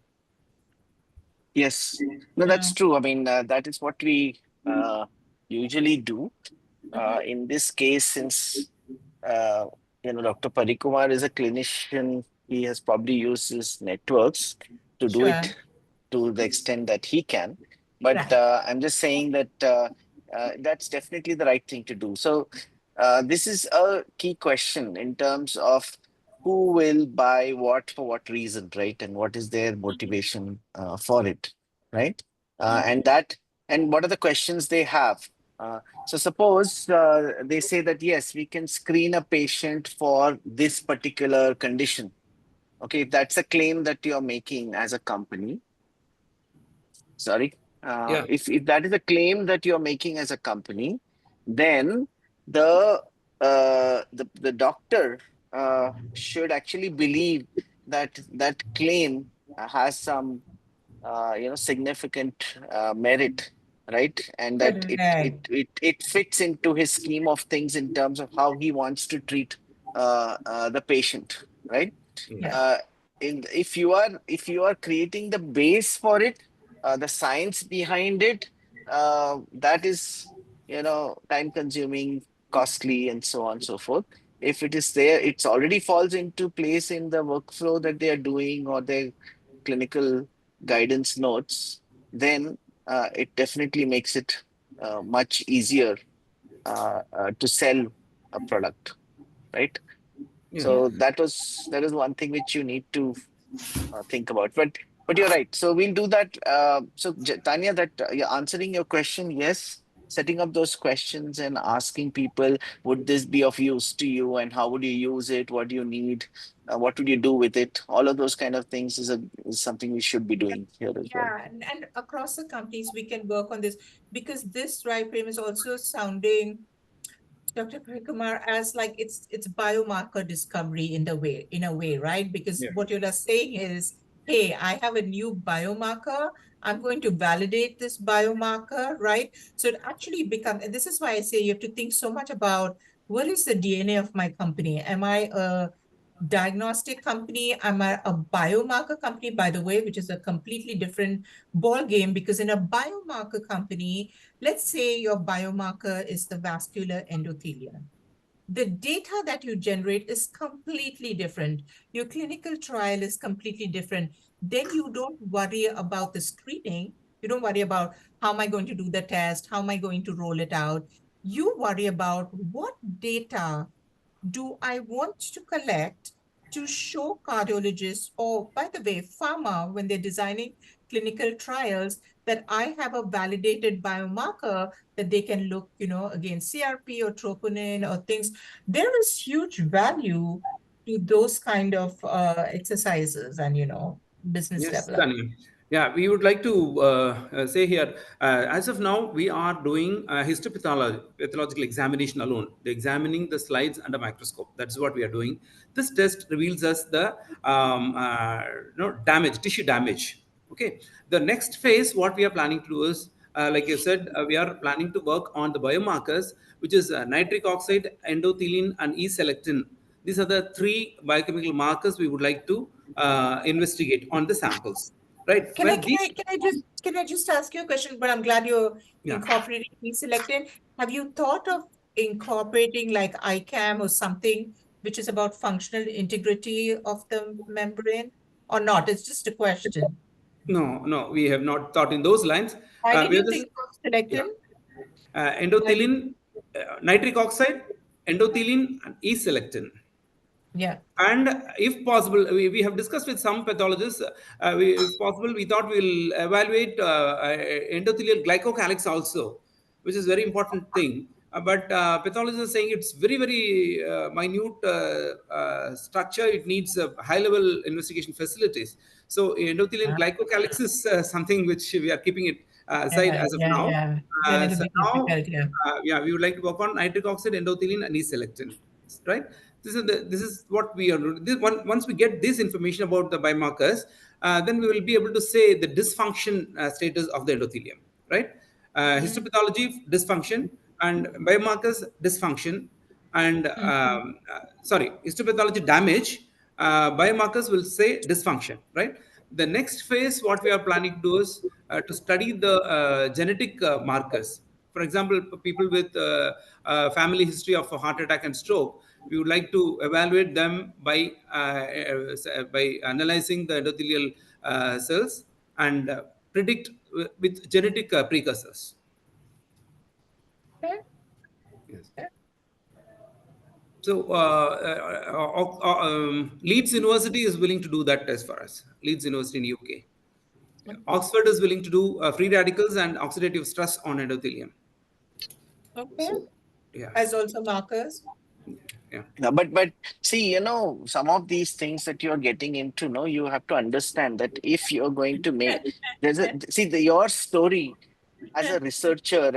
Yes, no, that's true. I mean, that is what we usually do. In this case, since Dr. Parikumar is a clinician, he has probably used his networks to do it to the extent that he can. But I'm just saying that that's definitely the right thing to do. So this is a key question in terms of who will buy what for what reason, right? And what is their motivation for it, right? And what are the questions they have? So suppose they say that, yes, we can screen a patient for this particular condition. Okay, if that's a claim that you're making as a company, if that is a claim that you're making as a company, then the doctor should actually believe that that claim has some significant merit, right? And that it fits into his scheme of things in terms of how he wants to treat the patient, right? If you are creating the base for it, the science behind it, that is time consuming, costly, and so on and so forth. If it is there, it's already falls into place in the workflow that they are doing or their clinical guidance notes, then it definitely makes it much easier to sell a product, right? Yeah. So that is one thing which you need to think about. But you're right. So we'll do that. So Tanya, that you're answering your question, yes. Setting up those questions and asking people, would this be of use to you, and how would you use it? What do you need? What would you do with it? All of those kind of things is something we should be doing here as well. Yeah, and across the companies we can work on this, because this, right, Prem, is also sounding, Dr. Parikumar, as like it's biomarker discovery in a way, right? Because what you're saying is, hey, I have a new biomarker. I'm going to validate this biomarker, right? So it actually becomes, and this is why I say you have to think so much about, what is the DNA of my company? Am I a diagnostic company? Am I a biomarker company, by the way, which is a completely different ball game? Because in a biomarker company, let's say your biomarker is the vascular endothelium. The data that you generate is completely different. Your clinical trial is completely different. Then you don't worry about the screening. You don't worry about, how am I going to do the test? How am I going to roll it out? You worry about, what data do I want to collect to show cardiologists, or, by the way, pharma, when they're designing clinical trials, that I have a validated biomarker that they can look, against CRP or troponin or things. There is huge value to those kind of exercises and, business Yes, development. Tanya. Yeah, we would like to say here, as of now, we are doing histopathological examination alone, examining the slides under microscope. That's what we are doing. This test reveals us the tissue damage. Okay. The next phase, what we are planning to do is, like you said, we are planning to work on the biomarkers, which is nitric oxide, endothelin, and E-selectin. These are the three biochemical markers we would like to investigate on the samples, right? Can I just ask you a question? But I'm glad you're incorporating E-selectin. Have you thought of incorporating like ICAM or something which is about functional integrity of the membrane, or not? It's just a question. No, we have not thought in those lines. Why did you think of selectin? Endothelin, nitric oxide, endothelin, and E-selectin. Yeah. And if possible, we have discussed with some pathologists, if possible, we thought we'll evaluate endothelial glycocalyx also, which is very important thing. But pathologists are saying it's very, very minute structure. It needs high-level investigation facilities. So endothelial glycocalyx is something which we are keeping it aside as of now. So now, we would like to work on nitric oxide, endothelin, and E-selectin, right? This is what we are doing. Once we get this information about the biomarkers, then we will be able to say the dysfunction status of the endothelium, right? Histopathology dysfunction, and biomarkers dysfunction, and histopathology damage. Biomarkers will say dysfunction, right? The next phase, what we are planning to do is to study the genetic markers. For example, people with family history of a heart attack and stroke, we would like to evaluate them by analyzing the endothelial cells and predict with genetic precursors. Okay. Yes. So Leeds University is willing to do that test for us. Leeds University in UK. Oxford is willing to do free radicals and oxidative stress on endothelium. Okay. So, as also markers. Yeah, but see, some of these things that you're getting into, you have to understand that if you're going to make, your story as a researcher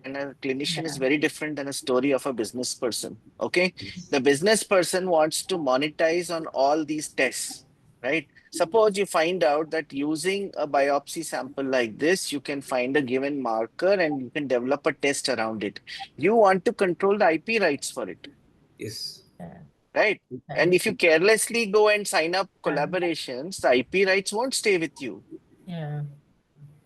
and a clinician is very different than a story of a business person. Okay. The business person wants to monetize on all these tests, right? Suppose you find out that using a biopsy sample like this, you can find a given marker and you can develop a test around it. You want to control the IP rights for it. Yes. Right. And if you carelessly go and sign up collaborations, the IP rights won't stay with you. Yeah.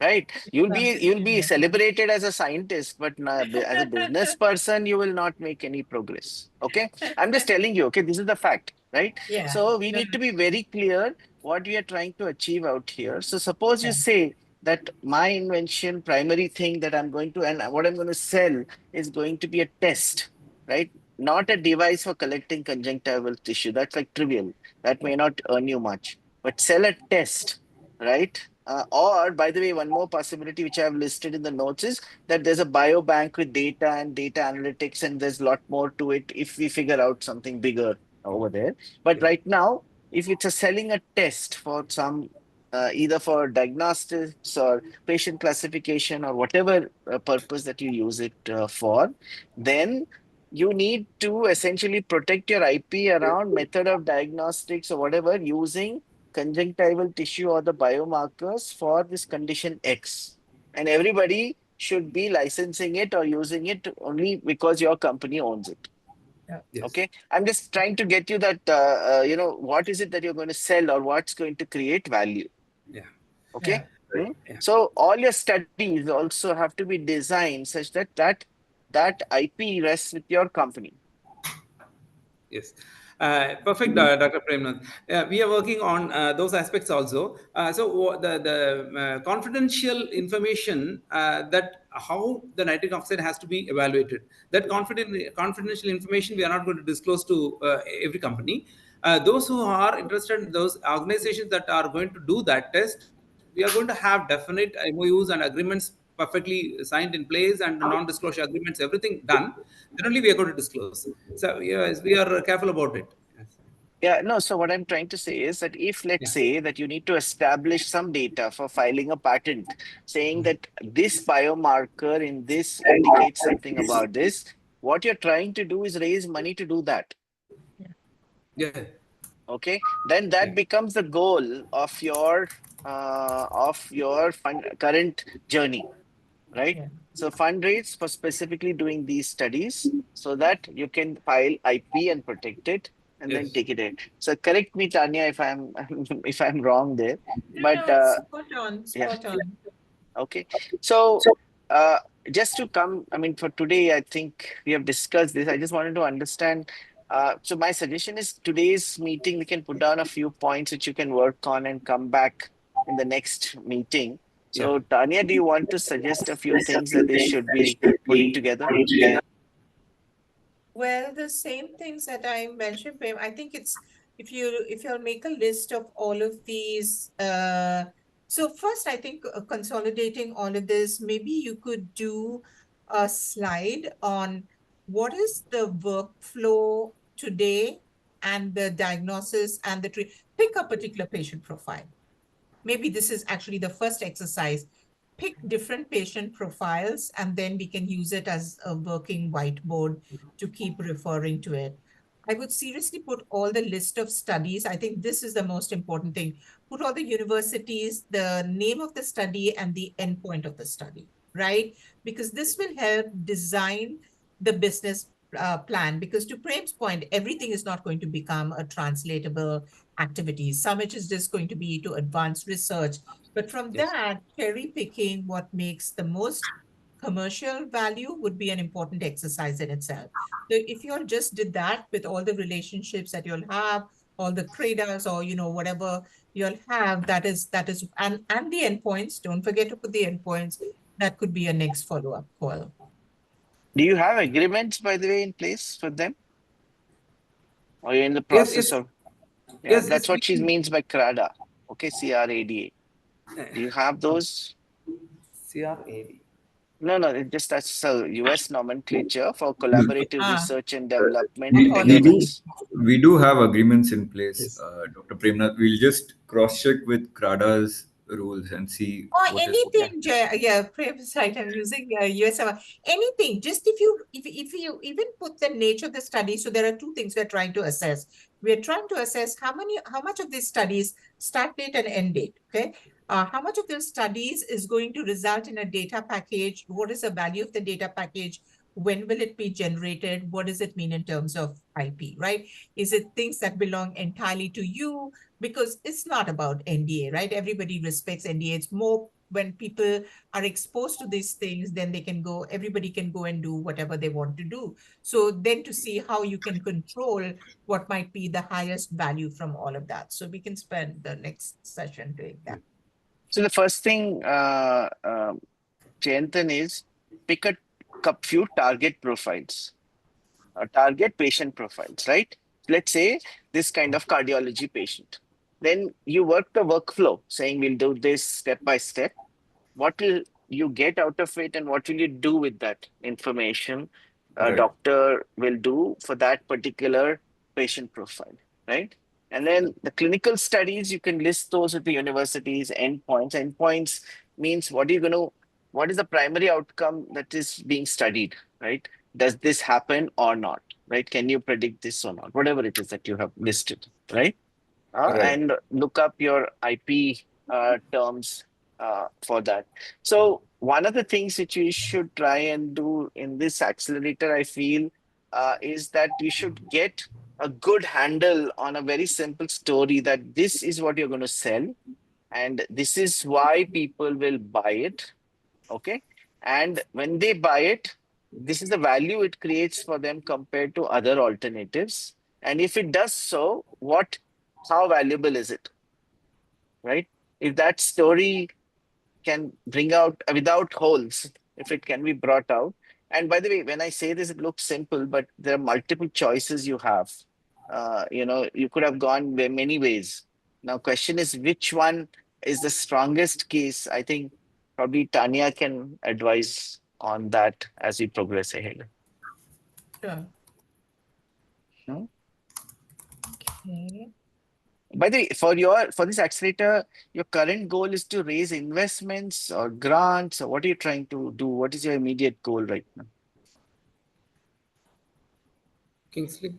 right? You'll be celebrated as a scientist, but as a business person, you will not make any progress. Okay, I'm just telling you. Okay, this is the fact, right? Yeah. So we need to be very clear what we are trying to achieve out here. So suppose you say that my invention, primary thing that I'm going to, and what I'm going to sell is going to be a test, right? Not a device for collecting conjunctival tissue. That's like trivial. That may not earn you much, but sell a test, right? Or, by the way, one more possibility which I have listed in the notes is that there's a biobank with data and data analytics, and there's a lot more to it if we figure out something bigger over there. But right now, if it's selling a test for some, either for diagnostics or patient classification or whatever purpose that you use it for, then you need to essentially protect your IP around method of diagnostics or whatever using conjunctival tissue or the biomarkers for this condition X. And everybody should be licensing it or using it only because your company owns it. Yes. Okay. I'm just trying to get you that, what is it that you're going to sell or what's going to create value. Yeah. Okay. Yeah. Yeah. So all your studies also have to be designed such that IP rests with your company. Yes. Perfect, Dr. Premnath. We are working on those aspects also. So the confidential information that how the nitric oxide has to be evaluated, that confidential information we are not going to disclose to every company. Those who are interested, those organizations that are going to do that test, we are going to have definite MOUs and agreements perfectly signed in place and non-disclosure agreements, everything done. Then only we are going to disclose. So yes, we are careful about it. Yeah, no. So what I'm trying to say is that if let's say that you need to establish some data for filing a patent, saying that this biomarker in this indicates something about this, what you're trying to do is raise money to do that. Yeah. Okay, then that becomes the goal of your current journey, right? Yeah. So fundraise for specifically doing these studies so that you can file IP and protect it and then take it in. So correct me, Tanya, if I'm if I'm wrong there. But spot on. Okay. So just to come, I mean, for today, I think we have discussed this. I just wanted to understand. So my suggestion is today's meeting, we can put down a few points which you can work on and come back in the next meeting. So Tanya, do you want to suggest a few things that they should be putting together? Well, the same things that I mentioned, Prem, I think it's if you'll make a list of all of these. So first, I think consolidating all of this, maybe you could do a slide on what is the workflow today and the diagnosis and the treatment. Pick a particular patient profile. Maybe this is actually the first exercise. Pick different patient profiles, and then we can use it as a working whiteboard to keep referring to it. I would seriously put all the list of studies. I think this is the most important thing. Put all the universities, the name of the study, and the endpoint of the study, right? Because this will help design the business plan. Because to Prem's point, everything is not going to become a translatable activity. Some it is just going to be to advance research. But from that, cherry picking what makes the most commercial value would be an important exercise in itself. So if you all just did that with all the relationships that you'll have, all the credas or whatever you'll have, that is and the endpoints, don't forget to put the endpoints. That could be a next follow-up call. Do you have agreements, by the way, in place for them? Or you're in the process of? Yeah, that's what she means by CRADA. Okay, CRADA. Do you have those? CRAD. No, that's a US nomenclature for collaborative research and development. We do have agreements in place, Dr. Premnath. We'll just cross-check with CRADA's rules and see. Or anything, Prem's right. I'm using US. Anything. Just if you even put the nature of the study. So there are two things we're trying to assess. We're trying to assess how much of these studies start date and end date. Okay. How much of those studies is going to result in a data package? What is the value of the data package? When will it be generated? What does it mean in terms of IP, right? Is it things that belong entirely to you? Because it's not about NDA, right? Everybody respects NDA. It's more when people are exposed to these things, then everybody can go and do whatever they want to do. So then to see how you can control what might be the highest value from all of that. So we can spend the next session doing that. So the first thing, Jayantan, is pick a few target profiles, target patient profiles, right? Let's say this kind of cardiology patient. Then you work the workflow, saying we'll do this step by step. What will you get out of it, and what will you do with that information? A Right. doctor will do for that particular patient profile, right? And then the clinical studies, you can list those at the universities. Endpoints. Endpoints means what is the primary outcome that is being studied, right? Does this happen or not, right? Can you predict this or not? Whatever it is that you have listed, right? Right. And look up your IP terms for that. So one of the things that you should try and do in this accelerator, I feel, is that you should get a good handle on a very simple story that this is what you're going to sell, and this is why people will buy it. Okay. And when they buy it, this is the value it creates for them compared to other alternatives. And if it does so, how valuable is it? Right? If that story can bring out without holes, if it can be brought out. And by the way, when I say this, it looks simple, but there are multiple choices you have. You could have gone many ways. Now, question is which one is the strongest case? I think probably Tanya can advise on that as we progress ahead. Sure. No? Okay. By the way, for this accelerator, your current goal is to raise investments or grants, or what are you trying to do? What is your immediate goal right now? Kingsley?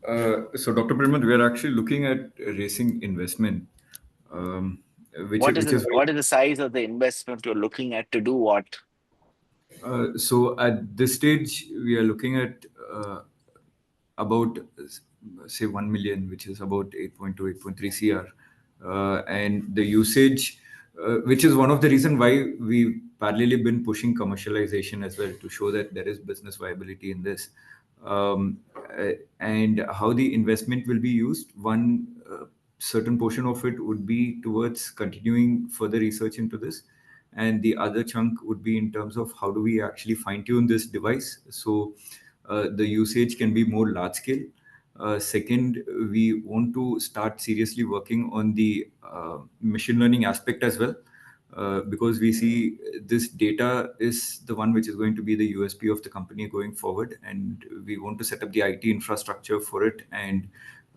So, Dr. Parimal, we are actually looking at raising investment, What is the size of the investment you're looking at to do what? So at this stage, we are looking at about, say, 1 million, which is about 8.2, 8.3 CR. And the usage, which is one of the reasons why we've parallelly been pushing commercialization as well, to show that there is business viability in this. And how the investment will be used, one certain portion of it would be towards continuing further research into this. And the other chunk would be in terms of how do we actually fine-tune this device so the usage can be more large scale. Second, we want to start seriously working on the machine learning aspect as well, because we see this data is the one which is going to be the USP of the company going forward, and we want to set up the IT infrastructure for it and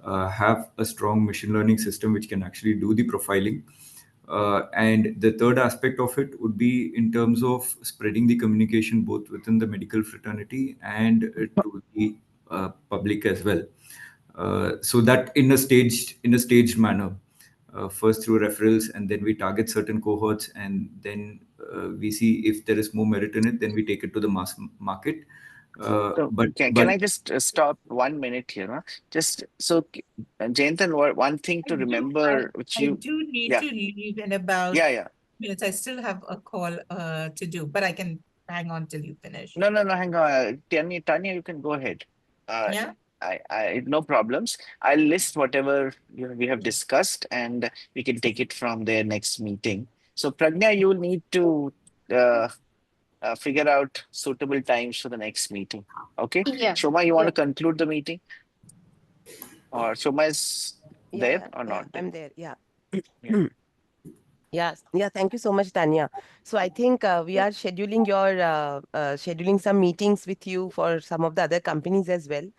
have a strong machine learning system which can actually do the profiling. And the third aspect of it would be in terms of spreading the communication both within the medical fraternity and to the public as well. So that in a staged manner, first through referrals, and then we target certain cohorts, and then we see if there is more merit in it, then we take it to the mass market. Can I just stop 1 minute here? Huh? Just so, Jayantan, one thing to remember, I do need to leave in about minutes. I still have a call to do, but I can hang on till you finish. No, hang on. Tanya, you can go ahead. Yeah. I no problems. I'll list whatever we have discussed, and we can take it from their next meeting. So Pragnya, you will need to figure out suitable times for the next meeting. Okay. Yeah. Shoma, you want to conclude the meeting? Or Shoma is there or not? I'm there. Yeah. Yes. Yeah. Thank you so much, Tanya. So I think we are scheduling some meetings with you for some of the other companies as well.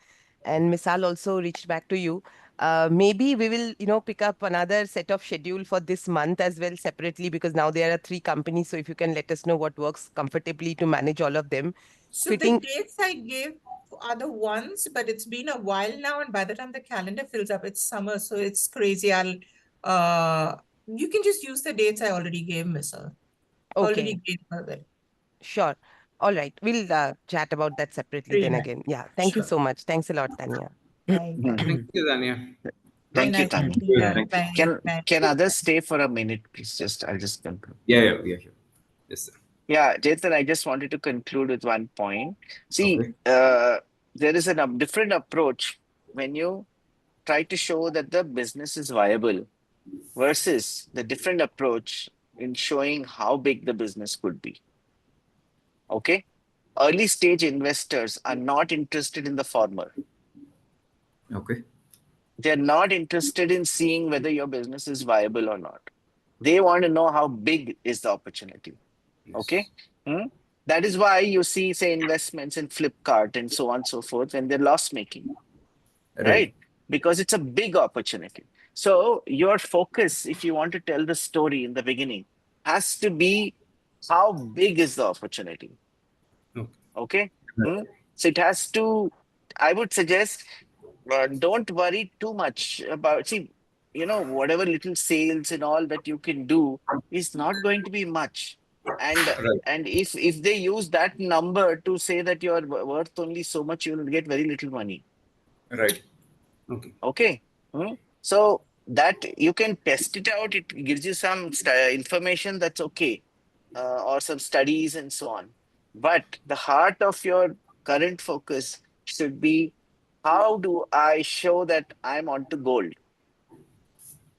And Misal also reached back to you. Maybe we will, pick up another set of schedule for this month as well separately, because now there are 3 companies. So if you can let us know what works comfortably to manage all of them. So the dates I gave are the ones, but it's been a while now, and by the time the calendar fills up, it's summer, so it's crazy. You can just use the dates I already gave, Misal. Okay. Already gave her that. Sure. All right. We'll chat about that separately then again. Yeah. Thank you so much. Thanks a lot, Tanya. Bye. Thank you, Tanya. Thank you, nice Tanya. meeting you. Yeah. Thank you. Can others stay for a minute, please? I'll just conclude. Yeah, sure. Yes, sir. Yeah, Jason, I just wanted to conclude with one point. See, Okay. there is a different approach when you try to show that the business is viable versus the different approach in showing how big the business could be. Okay? Early stage investors are not interested in the former. Okay. They're not interested in seeing whether your business is viable or not. They want to know how big is the opportunity. Yes. Okay? That is why you see, say, investments in Flipkart and so on and so forth when they're loss making, right? Because it's a big opportunity. So your focus, if you want to tell the story in the beginning, has to be how big is the opportunity. Okay? So it has to, I would suggest, don't worry too much about, see, whatever little sales and all that you can do is not going to be much. And Right. and if they use that number to say that you're worth only so much, you will get very little money. Right. Okay. Okay. So that you can test it out. It gives you some information that's okay, or some studies and so on. But the heart of your current focus should be, how do I show that I'm onto gold?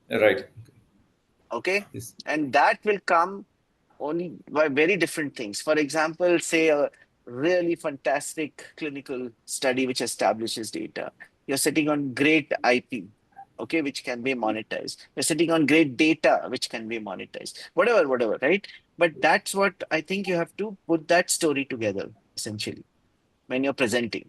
Right. Okay. Yes. And that will come only by very different things. For example, say a really fantastic clinical study which establishes data. You're sitting on great IP, okay, which can be monetized. You're sitting on great data, which can be monetized. Whatever, right? But that's what I think you have to put that story together, essentially, when you're presenting,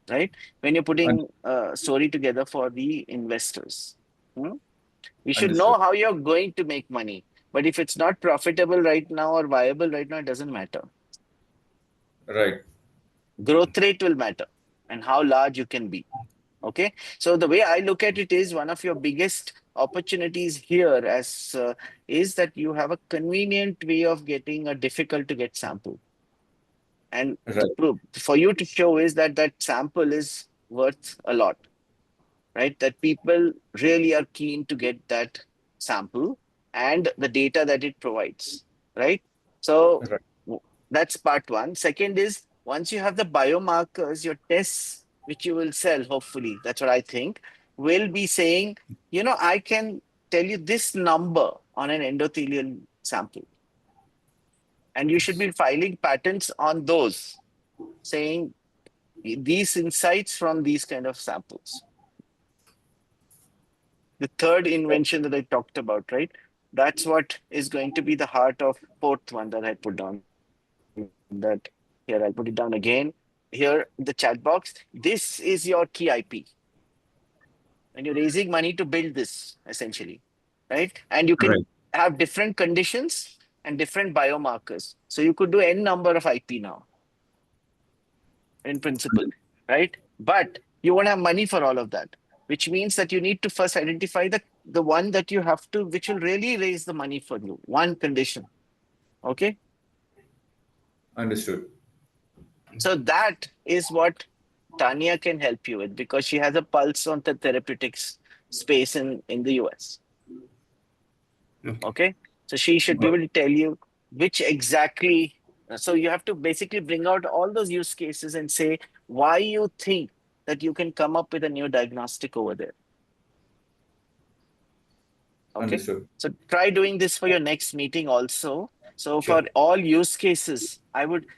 right? When you're putting a story together for the investors. You should know Understood. how you're going to make money. But if it's not profitable right now or viable right now, it doesn't matter. Right. Growth rate will matter and how large you can be. Okay. So the way I look at it is, one of your biggest opportunities here is that you have a convenient way of getting a difficult to get sample. And Right. for you to show is that sample is worth a lot, right? That people really are keen to get that sample and the data that it provides, right? So Right. that's part one. Second is, once you have the biomarkers, your tests, which you will sell, hopefully, that's what I think, will be saying, I can tell you this number on an endothelial sample. And you should be filing patents on those, saying these insights from these kind of samples. The third invention that I talked about, right? That's what is going to be the heart of fourth one that I put down. That here, I'll put it down again. Here, the chat box. This is your key IP. And you're raising money to build this, essentially, right? And you can have different conditions and different biomarkers. So you could do n number of IP now, in principle, right? But you won't have money for all of that, which means that you need to first identify the one that you have to, which will really raise the money for you. One condition. Okay. Understood. So that is what Tanya can help you with, because she has a pulse on the therapeutics space in the US. Okay. So she should be able to tell you which exactly. So you have to basically bring out all those use cases and say why you think that you can come up with a new diagnostic over there. Okay. Understood. So try doing this for your next meeting also. So for all use cases,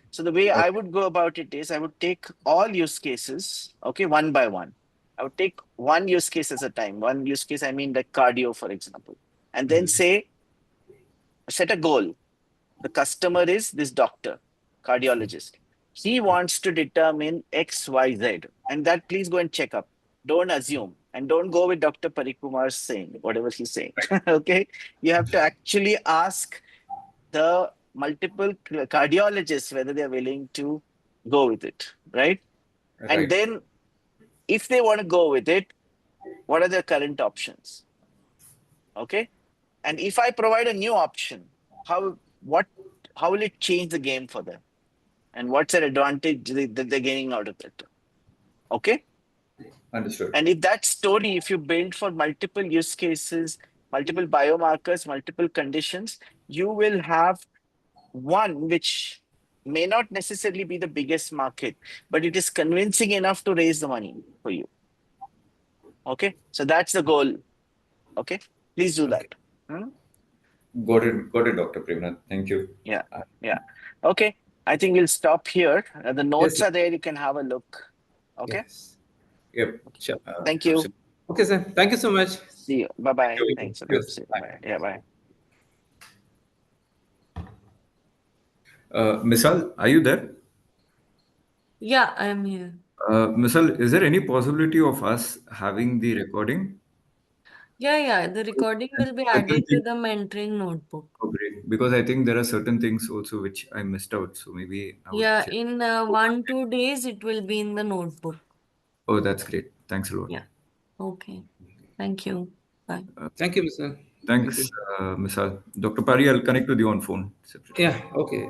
so the way I would go about it is, I would take all use cases, okay, one by one. I would take one use case at a time. One use case, I mean like cardio, for example, and then set a goal. The customer is this doctor, cardiologist. He wants to determine X, Y, Z. And that, please go and check up. Don't assume. And don't go with Dr. Parikumar's saying, whatever he's saying. Okay. You have to actually ask the multiple cardiologists whether they're willing to go with it. Right. And then if they want to go with it, what are their current options? Okay. And if I provide a new option, how will it change the game for them? And what's their advantage that they're gaining out of it? Okay. Understood. And if that story, if you build for multiple use cases, multiple biomarkers, multiple conditions, you will have one which may not necessarily be the biggest market, but it is convincing enough to raise the money for you. Okay, so that's the goal. Okay, please do that. Got it, Dr. Premnath. Thank you. Yeah. Okay, I think we'll stop here. The notes Yes, are there. You can have a look. Okay. Yes. Yep. Sure. Thank you. Absolutely. Okay, sir. Thank you so much. See you. Bye bye. you. Thanks a lot. Yes. See you. Bye. Yeah. Bye. Misal, are you there? Yeah, I'm here. Misal, is there any possibility of us having the recording? Yeah, the recording will be Certain added to things- the mentoring notebook. Oh, great. Because I think there are certain things also which I missed out. So maybe I would Yeah, check. in 1-2 days it will be in the notebook. Oh, that's great. Thanks a lot. Yeah. Okay. Thank you. Bye. Thank you, Mr. Thanks, Thank Misal. Dr. Pari, I'll connect with you on phone separately. Yeah, okay.